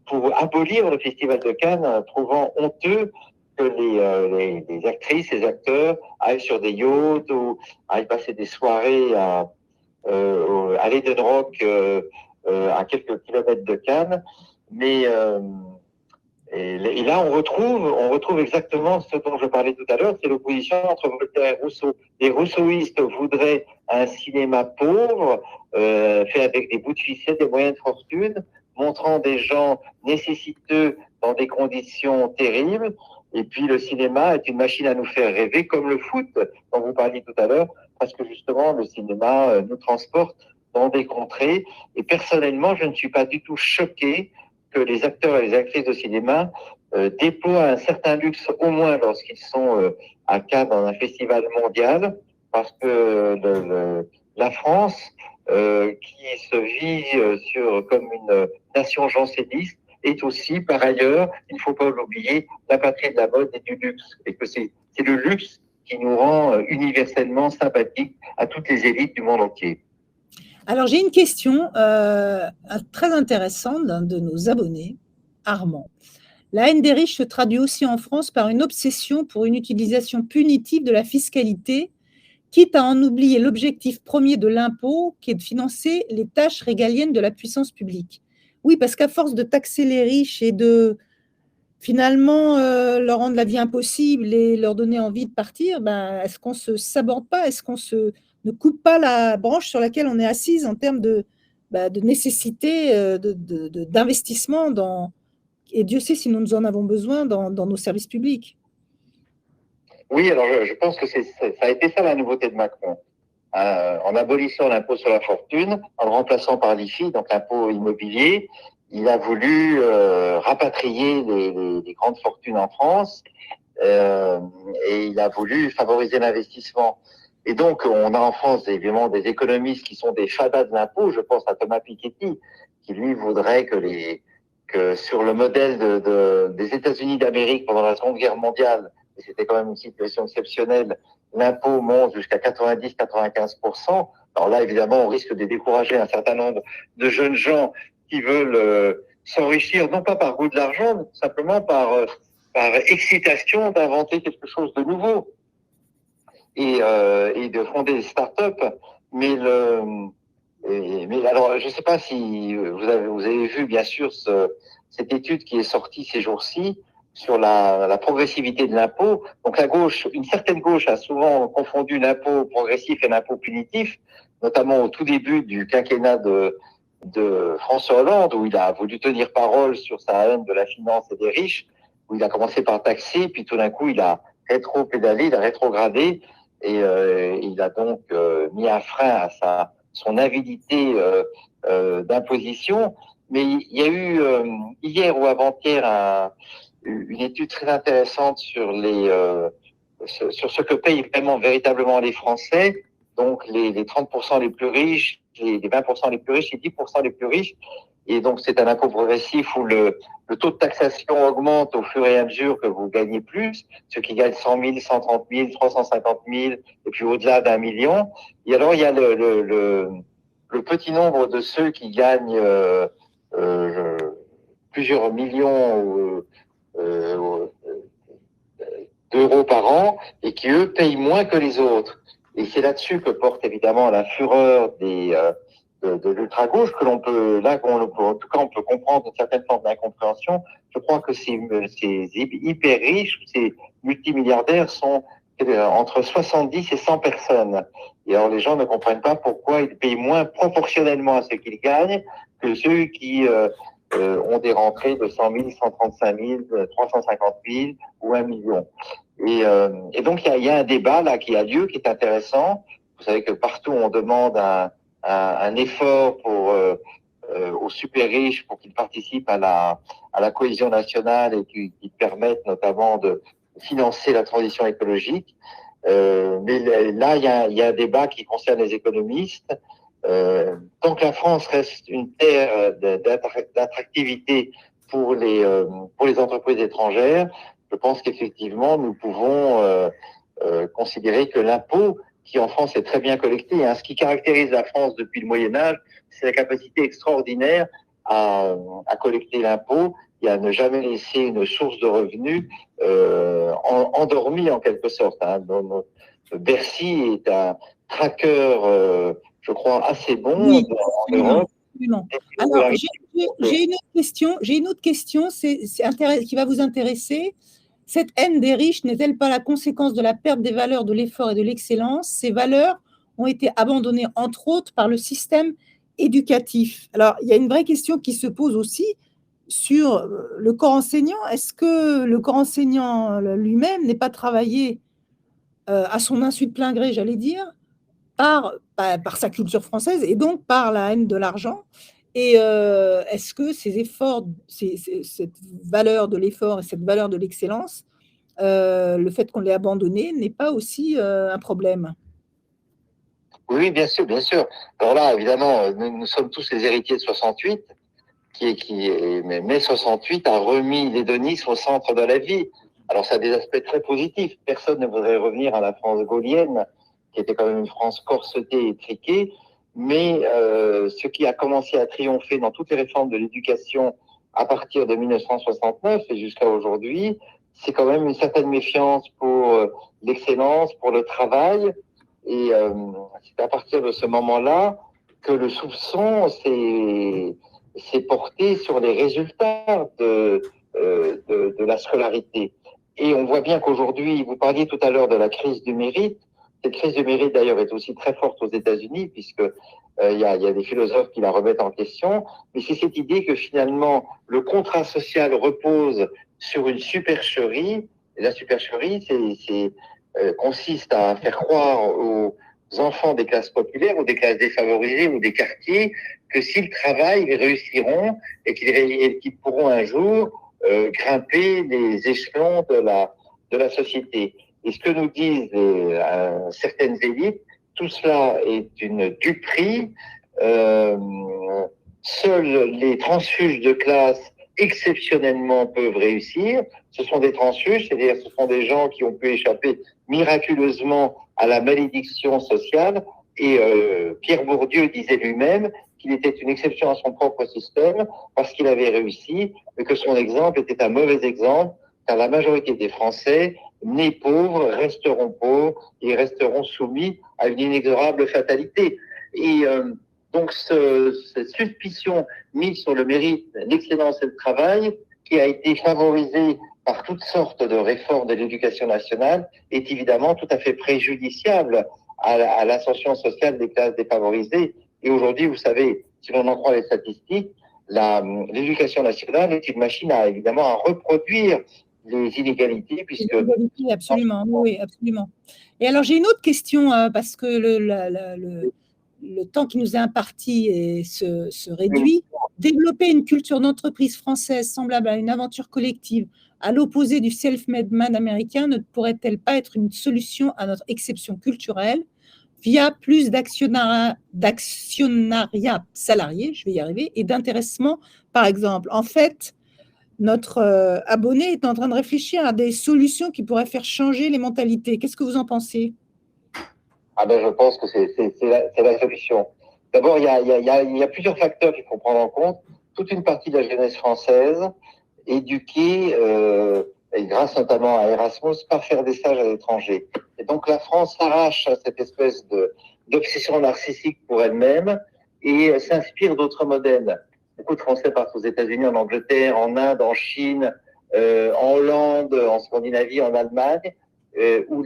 pour abolir le Festival de Cannes, trouvant honteux que les actrices, les acteurs aillent sur des yachts ou aillent passer des soirées à l'Eden Rock à quelques kilomètres de Cannes. Mais et là, on retrouve exactement ce dont je parlais tout à l'heure, c'est l'opposition entre Voltaire et Rousseau. Les rousseauistes voudraient un cinéma pauvre, fait avec des bouts de ficelle, des moyens de fortune, montrant des gens nécessiteux dans des conditions terribles. Et puis le cinéma est une machine à nous faire rêver, comme le foot dont vous parliez tout à l'heure, parce que justement le cinéma nous transporte dans des contrées. Et personnellement, je ne suis pas du tout choqué que les acteurs et les actrices de cinéma déploient un certain luxe, au moins lorsqu'ils sont à Cannes dans un festival mondial, parce que la France, qui se vit comme une nation janséniste, est aussi, par ailleurs, il ne faut pas l'oublier, la patrie de la mode et du luxe. Et que c'est le luxe qui nous rend universellement sympathiques à toutes les élites du monde entier. Alors, j'ai une question très intéressante d'un de nos abonnés, Armand. La haine des riches se traduit aussi en France par une obsession pour une utilisation punitive de la fiscalité, quitte à en oublier l'objectif premier de l'impôt, qui est de financer les tâches régaliennes de la puissance publique. Oui, parce qu'à force de taxer les riches et de finalement leur rendre la vie impossible et leur donner envie de partir, est-ce qu'on ne se saborde pas? Est-ce qu'on ne coupe pas la branche sur laquelle on est assise en termes de nécessité d'investissement et Dieu sait si nous en avons besoin dans nos services publics. Oui, alors je pense que ça a été ça la nouveauté de Macron. En abolissant l'impôt sur la fortune, en le remplaçant par l'IFI, donc l'impôt immobilier, il a voulu rapatrier les grandes fortunes en France et il a voulu favoriser l'investissement. Et donc, on a en France évidemment des économistes qui sont des fadas de l'impôt. Je pense à Thomas Piketty, qui lui voudrait que sur le modèle des États-Unis d'Amérique pendant la Seconde Guerre mondiale, et c'était quand même une situation exceptionnelle, l'impôt monte jusqu'à 90-95%. Alors là, évidemment, on risque de décourager un certain nombre de jeunes gens qui veulent s'enrichir, non pas par goût de l'argent, mais simplement par excitation d'inventer quelque chose de nouveau et de fonder des start-up. Mais alors, je ne sais pas si vous avez vu, bien sûr, cette étude qui est sortie ces jours-ci sur la progressivité de l'impôt. Donc la gauche, une certaine gauche a souvent confondu l'impôt progressif et l'impôt punitif, notamment au tout début du quinquennat de François Hollande, où il a voulu tenir parole sur sa haine de la finance et des riches, où il a commencé par taxer, puis tout d'un coup il a rétro-pédalé, il a rétrogradé, et il a donc mis un frein à son avidité d'imposition. Mais il y a eu hier ou avant-hier une étude très intéressante sur sur ce que payent vraiment véritablement les Français, donc les 30% les plus riches, les 20% les plus riches, les 10% les plus riches. Et donc c'est un impôt progressif où le taux de taxation augmente au fur et à mesure que vous gagnez plus, ceux qui gagnent 100 000, 130 000, 350 000, et puis au-delà d'1 million. Et alors il y a le petit nombre de ceux qui gagnent plusieurs millions d'euros par an et qui, eux, payent moins que les autres. Et c'est là-dessus que porte évidemment la fureur de l'ultra-gauche, que l'on peut, là, en tout cas, on peut comprendre une certaine forme d'incompréhension. Je crois que ces hyper riches, ces multimilliardaires sont entre 70 et 100 personnes. Et alors, les gens ne comprennent pas pourquoi ils payent moins proportionnellement à ce qu'ils gagnent que ceux qui ont des rentrées de 100 000, 135 000, 350 000 ou 1 million. Et donc, il y a un débat là qui a lieu, qui est intéressant. Vous savez que partout, on demande un effort aux super riches pour qu'ils participent à la cohésion nationale et qui permettent notamment de financer la transition écologique. Mais là, il y a un débat qui concerne les économistes. Tant que la France reste une terre d'attractivité pour les entreprises étrangères, je pense qu'effectivement, nous pouvons considérer que l'impôt, qui en France est très bien collecté, ce qui caractérise la France depuis le Moyen-Âge, c'est la capacité extraordinaire à collecter l'impôt et à ne jamais laisser une source de revenus endormie en quelque sorte. Bercy est un tracker je crois, assez bon oui, en Europe. Alors, j'ai une autre question qui va vous intéresser. Cette haine des riches n'est-elle pas la conséquence de la perte des valeurs de l'effort et de l'excellence? Ces valeurs ont été abandonnées, entre autres, par le système éducatif. Alors, il y a une vraie question qui se pose aussi sur le corps enseignant. Est-ce que le corps enseignant lui-même n'est pas travaillé à son insu de plein gré, j'allais dire, par sa culture française et donc par la haine de l'argent? Et est-ce que ces efforts, cette valeur de l'effort et cette valeur de l'excellence, le fait qu'on l'ait abandonné n'est pas aussi un problème? Oui, bien sûr, bien sûr. Alors là, évidemment, nous sommes tous les héritiers de 68, mais mai 68 a remis l'hédonisme au centre de la vie. Alors ça a des aspects très positifs. Personne ne voudrait revenir à la France gaulienne, qui était quand même une France corsetée et étriquée, mais ce qui a commencé à triompher dans toutes les réformes de l'éducation à partir de 1969 et jusqu'à aujourd'hui, c'est quand même une certaine méfiance pour l'excellence, pour le travail. Et c'est à partir de ce moment-là que le soupçon s'est porté sur les résultats de la scolarité. Et on voit bien qu'aujourd'hui, vous parliez tout à l'heure de la crise du mérite. Cette crise du mérite, d'ailleurs, est aussi très forte aux États-Unis, puisque il y a des philosophes qui la remettent en question. Mais c'est cette idée que finalement, le contrat social repose sur une supercherie. Et la supercherie, consiste à faire croire aux enfants des classes populaires ou des classes défavorisées ou des quartiers que s'ils travaillent, ils réussiront et qu'ils pourront un jour grimper les échelons de la société. Et ce que nous disent certaines élites, tout cela est une duperie. Seuls les transfuges de classe exceptionnellement peuvent réussir. Ce sont des transfuges, c'est-à-dire ce sont des gens qui ont pu échapper miraculeusement à la malédiction sociale. Et Pierre Bourdieu disait lui-même qu'il était une exception à son propre système parce qu'il avait réussi, mais que son exemple était un mauvais exemple, car la majorité des Français, nés pauvres, resteront pauvres et resteront soumis à une inexorable fatalité. Et donc, cette suspicion mise sur le mérite, l'excellence et le travail, qui a été favorisée par toutes sortes de réformes de l'éducation nationale est évidemment tout à fait préjudiciable à l'ascension sociale des classes défavorisées. Et aujourd'hui, vous savez, si l'on en croit les statistiques, l'éducation nationale est une machine à évidemment à reproduire les inégalités, puisque... Les inégalités, absolument, oui, absolument. Et alors, j'ai une autre question, parce que le temps qui nous est imparti se réduit. Développer une culture d'entreprise française semblable à une aventure collective, à l'opposé du self-made man américain, ne pourrait-elle pas être une solution à notre exception culturelle via plus d'actionnariat salarié, je vais y arriver, et d'intéressement, par exemple? En fait, notre abonné est en train de réfléchir à des solutions qui pourraient faire changer les mentalités. Qu'est-ce que vous en pensez? Ah ben, je pense que c'est la solution. D'abord, il y a plusieurs facteurs qu'il faut prendre en compte. Toute une partie de la jeunesse française éduquée, et grâce notamment à Erasmus, par faire des stages à l'étranger. Et donc la France s'arrache à cette espèce d'obsession narcissique pour elle-même et s'inspire d'autres modèles. Beaucoup de Français partent aux États-Unis, en Angleterre, en Inde, en Chine, en Hollande, en Scandinavie, en Allemagne, où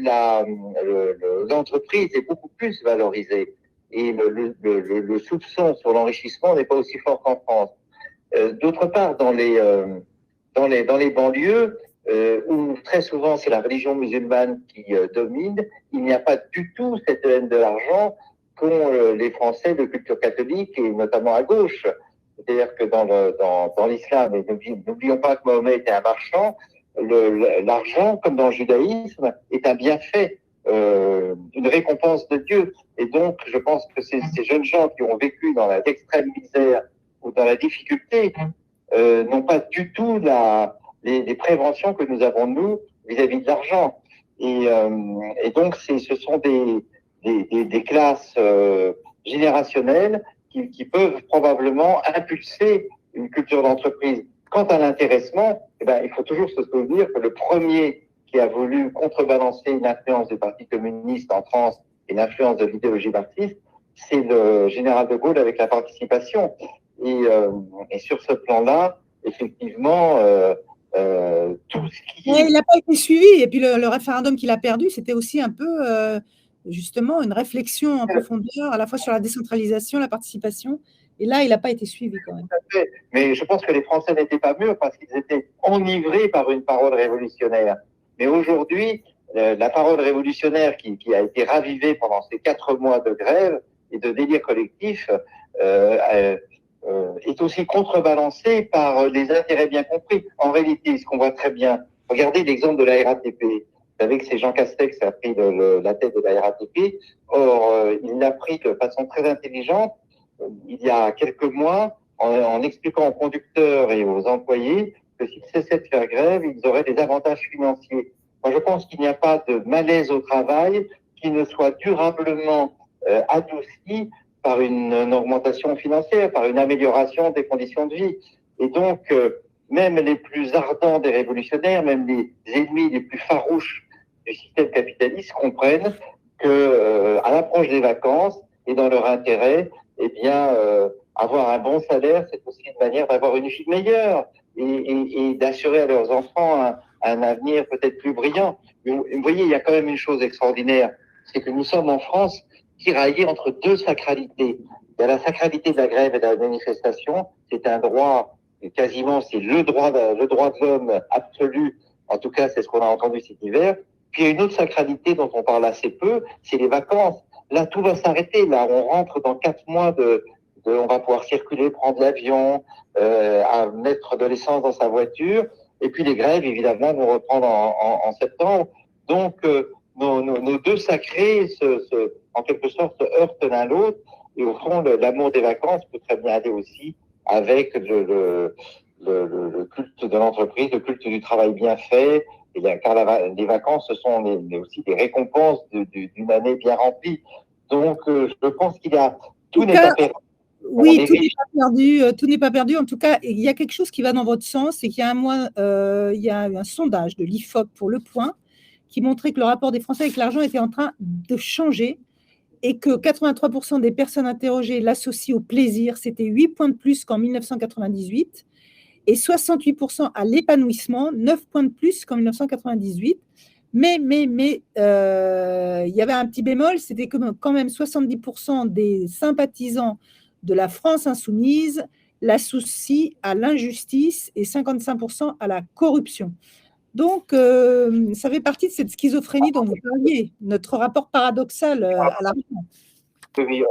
l'entreprise est beaucoup plus valorisée et le soupçon sur l'enrichissement n'est pas aussi fort qu'en France. D'autre part, dans les banlieues, où très souvent c'est la religion musulmane qui domine, il n'y a pas du tout cette haine de l'argent qu'ont les Français de culture catholique et notamment à gauche. C'est-à-dire que dans l'islam, et n'oublions pas que Mahomet était un marchand, l'argent, comme dans le judaïsme, est un bienfait, une récompense de Dieu. Et donc, je pense que ces jeunes gens qui ont vécu dans l'extrême misère ou dans la difficulté n'ont pas du tout les préventions que nous avons, nous, vis-à-vis de l'argent. Et donc, ce sont des classes générationnelles qui peuvent probablement impulser une culture d'entreprise. Quant à l'intéressement, eh ben, il faut toujours se souvenir que le premier qui a voulu contrebalancer l'influence du Parti communiste en France et l'influence de l'idéologie marxiste, c'est le général de Gaulle avec la participation. Et sur ce plan-là, effectivement, tout ce qui... Ouais, il n'a pas été suivi. Et puis le référendum qu'il a perdu, c'était aussi un peu, justement, une réflexion en profondeur, à la fois sur la décentralisation, la participation. Et là, il n'a pas été suivi quand même. Tout à fait. Mais je pense que les Français n'étaient pas mûrs parce qu'ils étaient enivrés par une parole révolutionnaire. Mais aujourd'hui, la parole révolutionnaire qui a été ravivée pendant ces 4 mois de grève et de délire collectif est aussi contrebalancée par des intérêts bien compris. En réalité, ce qu'on voit très bien, regardez l'exemple de la RATP. Vous savez que c'est Jean Castex qui a pris la tête de la RATP. Or, il l'a pris de façon très intelligente il y a quelques mois en expliquant aux conducteurs et aux employés que s'ils cessaient de faire grève, ils auraient des avantages financiers. Moi, je pense qu'il n'y a pas de malaise au travail qui ne soit durablement adouci par une augmentation financière, par une amélioration des conditions de vie. Et donc, même les plus ardents des révolutionnaires, même les ennemis les plus farouches du système capitaliste comprennent que, à l'approche des vacances et dans leur intérêt, eh bien, avoir un bon salaire, c'est aussi une manière d'avoir une vie meilleure et d'assurer à leurs enfants un avenir peut-être plus brillant. Mais vous voyez, il y a quand même une chose extraordinaire, c'est que nous sommes en France tiraillés entre 2 sacralités. Il y a la sacralité de la grève et de la manifestation, c'est un droit, quasiment, c'est le droit de l'homme absolu. En tout cas, c'est ce qu'on a entendu cet hiver. Puis il y a une autre sacralité dont on parle assez peu, c'est les vacances. Là, tout va s'arrêter. Là, on rentre dans 4 mois on va pouvoir circuler, prendre l'avion, à mettre de l'essence dans sa voiture. Et puis les grèves, évidemment, vont reprendre en septembre. Donc, nos 2 sacrés, en quelque sorte, se heurtent l'un l'autre. Et au fond, l'amour des vacances peut très bien aller aussi avec le culte de l'entreprise, le culte du travail bien fait. Car les vacances, ce sont aussi des récompenses d'une année bien remplie. Donc, je pense qu'il y a... Tout n'est pas perdu. Oui, tout n'est pas perdu. Tout n'est pas perdu. En tout cas, il y a quelque chose qui va dans votre sens. C'est qu'il y a un mois, il y a eu un sondage de l'IFOP pour Le Point qui montrait que le rapport des Français avec l'argent était en train de changer et que 83% des personnes interrogées l'associent au plaisir. C'était 8 points de plus qu'en 1998. et 68% à l'épanouissement, 9 points de plus qu'en 1998. Mais il y avait un petit bémol, c'était que quand même 70% des sympathisants de la France insoumise l'associent à l'injustice et 55% à la corruption. Donc, ça fait partie de cette schizophrénie dont vous parliez, notre rapport paradoxal à l'argent. Oui,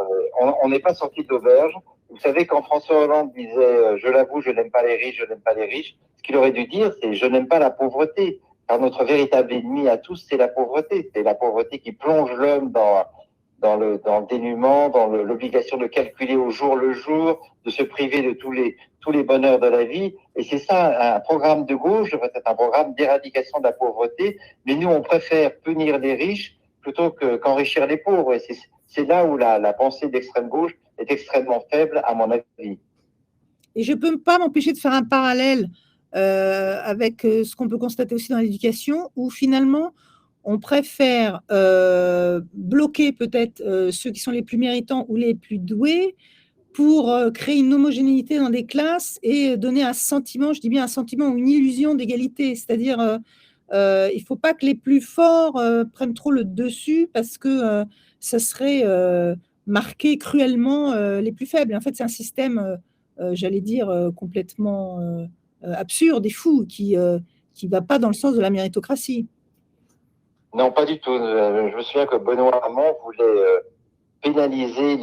on n'est pas sorti de l'auberge. Vous savez, quand François Hollande disait « je l'avoue, je n'aime pas les riches, je n'aime pas les riches », ce qu'il aurait dû dire, c'est « je n'aime pas la pauvreté ». Car notre véritable ennemi à tous, c'est la pauvreté. C'est la pauvreté qui plonge l'homme dans le dénuement, dans l'obligation de calculer au jour le jour, de se priver de tous les bonheurs de la vie. Et c'est ça, un programme de gauche devrait être un programme d'éradication de la pauvreté. Mais nous, on préfère punir les riches plutôt qu'enrichir les pauvres. Et c'est là où la pensée d'extrême gauche est extrêmement faible, à mon avis. Et je ne peux pas m'empêcher de faire un parallèle avec ce qu'on peut constater aussi dans l'éducation, où finalement, on préfère bloquer peut-être ceux qui sont les plus méritants ou les plus doués pour créer une homogénéité dans des classes et donner un sentiment, je dis bien un sentiment ou une illusion d'égalité. C'est-à-dire, il ne faut pas que les plus forts prennent trop le dessus parce que ça serait marquer cruellement les plus faibles. Et en fait, c'est un système, j'allais dire, complètement absurde et fou qui va pas dans le sens de la méritocratie. Non, pas du tout. Je me souviens que Benoît Hamon voulait pénaliser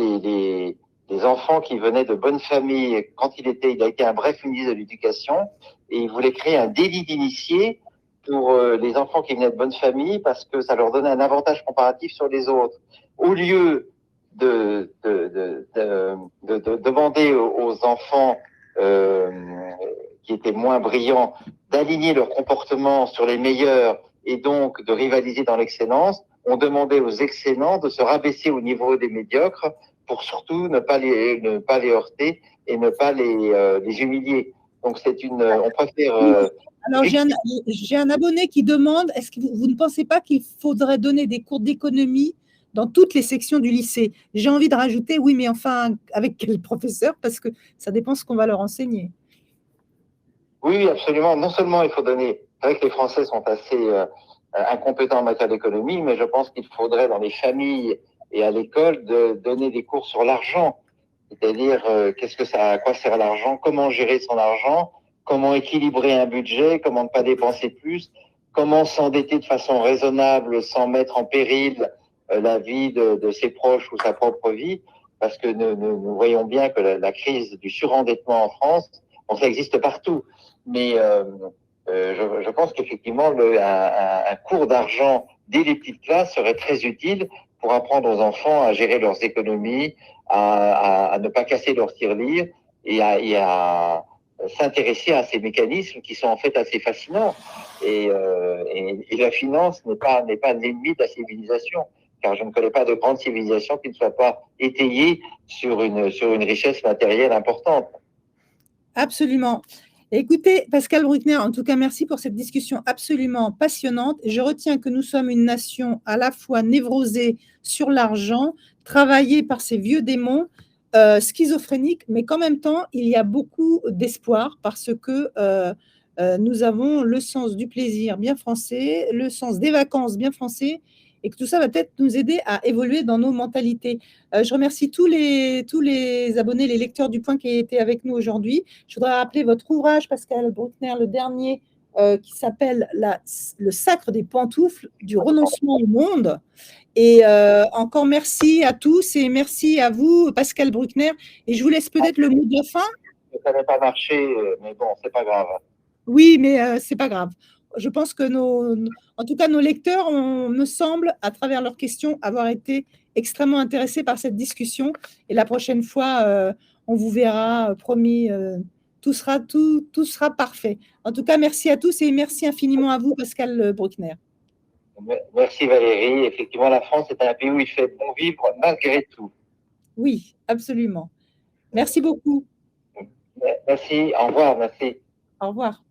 les enfants qui venaient de bonnes familles quand il a été un bref ministre de l'Éducation, et il voulait créer un délit d'initié pour les enfants qui venaient de bonnes familles parce que ça leur donnait un avantage comparatif sur les autres. Au lieu de demander aux enfants qui étaient moins brillants d'aligner leur comportement sur les meilleurs et donc de rivaliser dans l'excellence, on demandait aux excellents de se rabaisser au niveau des médiocres pour surtout ne pas les heurter et ne pas les humilier. Donc on préfère. Alors j'ai un abonné qui demande, est-ce que vous ne pensez pas qu'il faudrait donner des cours d'économie dans toutes les sections du lycée? J'ai envie de rajouter, oui, mais enfin, avec quel professeur? Parce que ça dépend ce qu'on va leur enseigner. Oui, absolument. Non seulement il faut donner, c'est vrai que les Français sont assez incompétents en matière d'économie, mais je pense qu'il faudrait dans les familles et à l'école de donner des cours sur l'argent. C'est-à-dire, à quoi sert l'argent, comment gérer son argent, comment équilibrer un budget, comment ne pas dépenser plus, comment s'endetter de façon raisonnable sans mettre en péril la vie de ses proches ou sa propre vie, parce que nous voyons bien que la crise du surendettement en France, bon, ça existe partout, mais je pense qu'effectivement, un cours d'argent dès les petites classes serait très utile pour apprendre aux enfants à gérer leurs économies, à ne pas casser leur tirelire et à s'intéresser à ces mécanismes qui sont en fait assez fascinants. Et la finance n'est pas l'ennemi de la civilisation, car je ne connais pas de grande civilisation qui ne soit pas étayée sur une richesse matérielle importante. Absolument. Écoutez, Pascal Bruckner, en tout cas, merci pour cette discussion absolument passionnante. Je retiens que nous sommes une nation à la fois névrosée sur l'argent, travaillée par ces vieux démons, schizophrénique, mais qu'en même temps, il y a beaucoup d'espoir parce que nous avons le sens du plaisir bien français, le sens des vacances bien français, et que tout ça va peut-être nous aider à évoluer dans nos mentalités. Je remercie tous les abonnés, les lecteurs du Point qui étaient avec nous aujourd'hui. Je voudrais rappeler votre ouvrage, Pascal Bruckner, le dernier, qui s'appelle Le sacre des pantoufles, du renoncement au monde. Et encore merci à tous et merci à vous, Pascal Bruckner. Et je vous laisse peut-être le mot de fin. Ça n'a pas marché, mais bon, c'est pas grave. Oui, mais c'est pas grave. Je pense que en tout cas, nos lecteurs, me semble, à travers leurs questions, avoir été extrêmement intéressés par cette discussion. Et la prochaine fois, on vous verra, promis, tout sera parfait. En tout cas, merci à tous et merci infiniment à vous, Pascal Bruckner. Merci Valérie. Effectivement, la France est un pays où il fait bon vivre malgré tout. Oui, absolument. Merci beaucoup. Merci. Au revoir. Merci. Au revoir.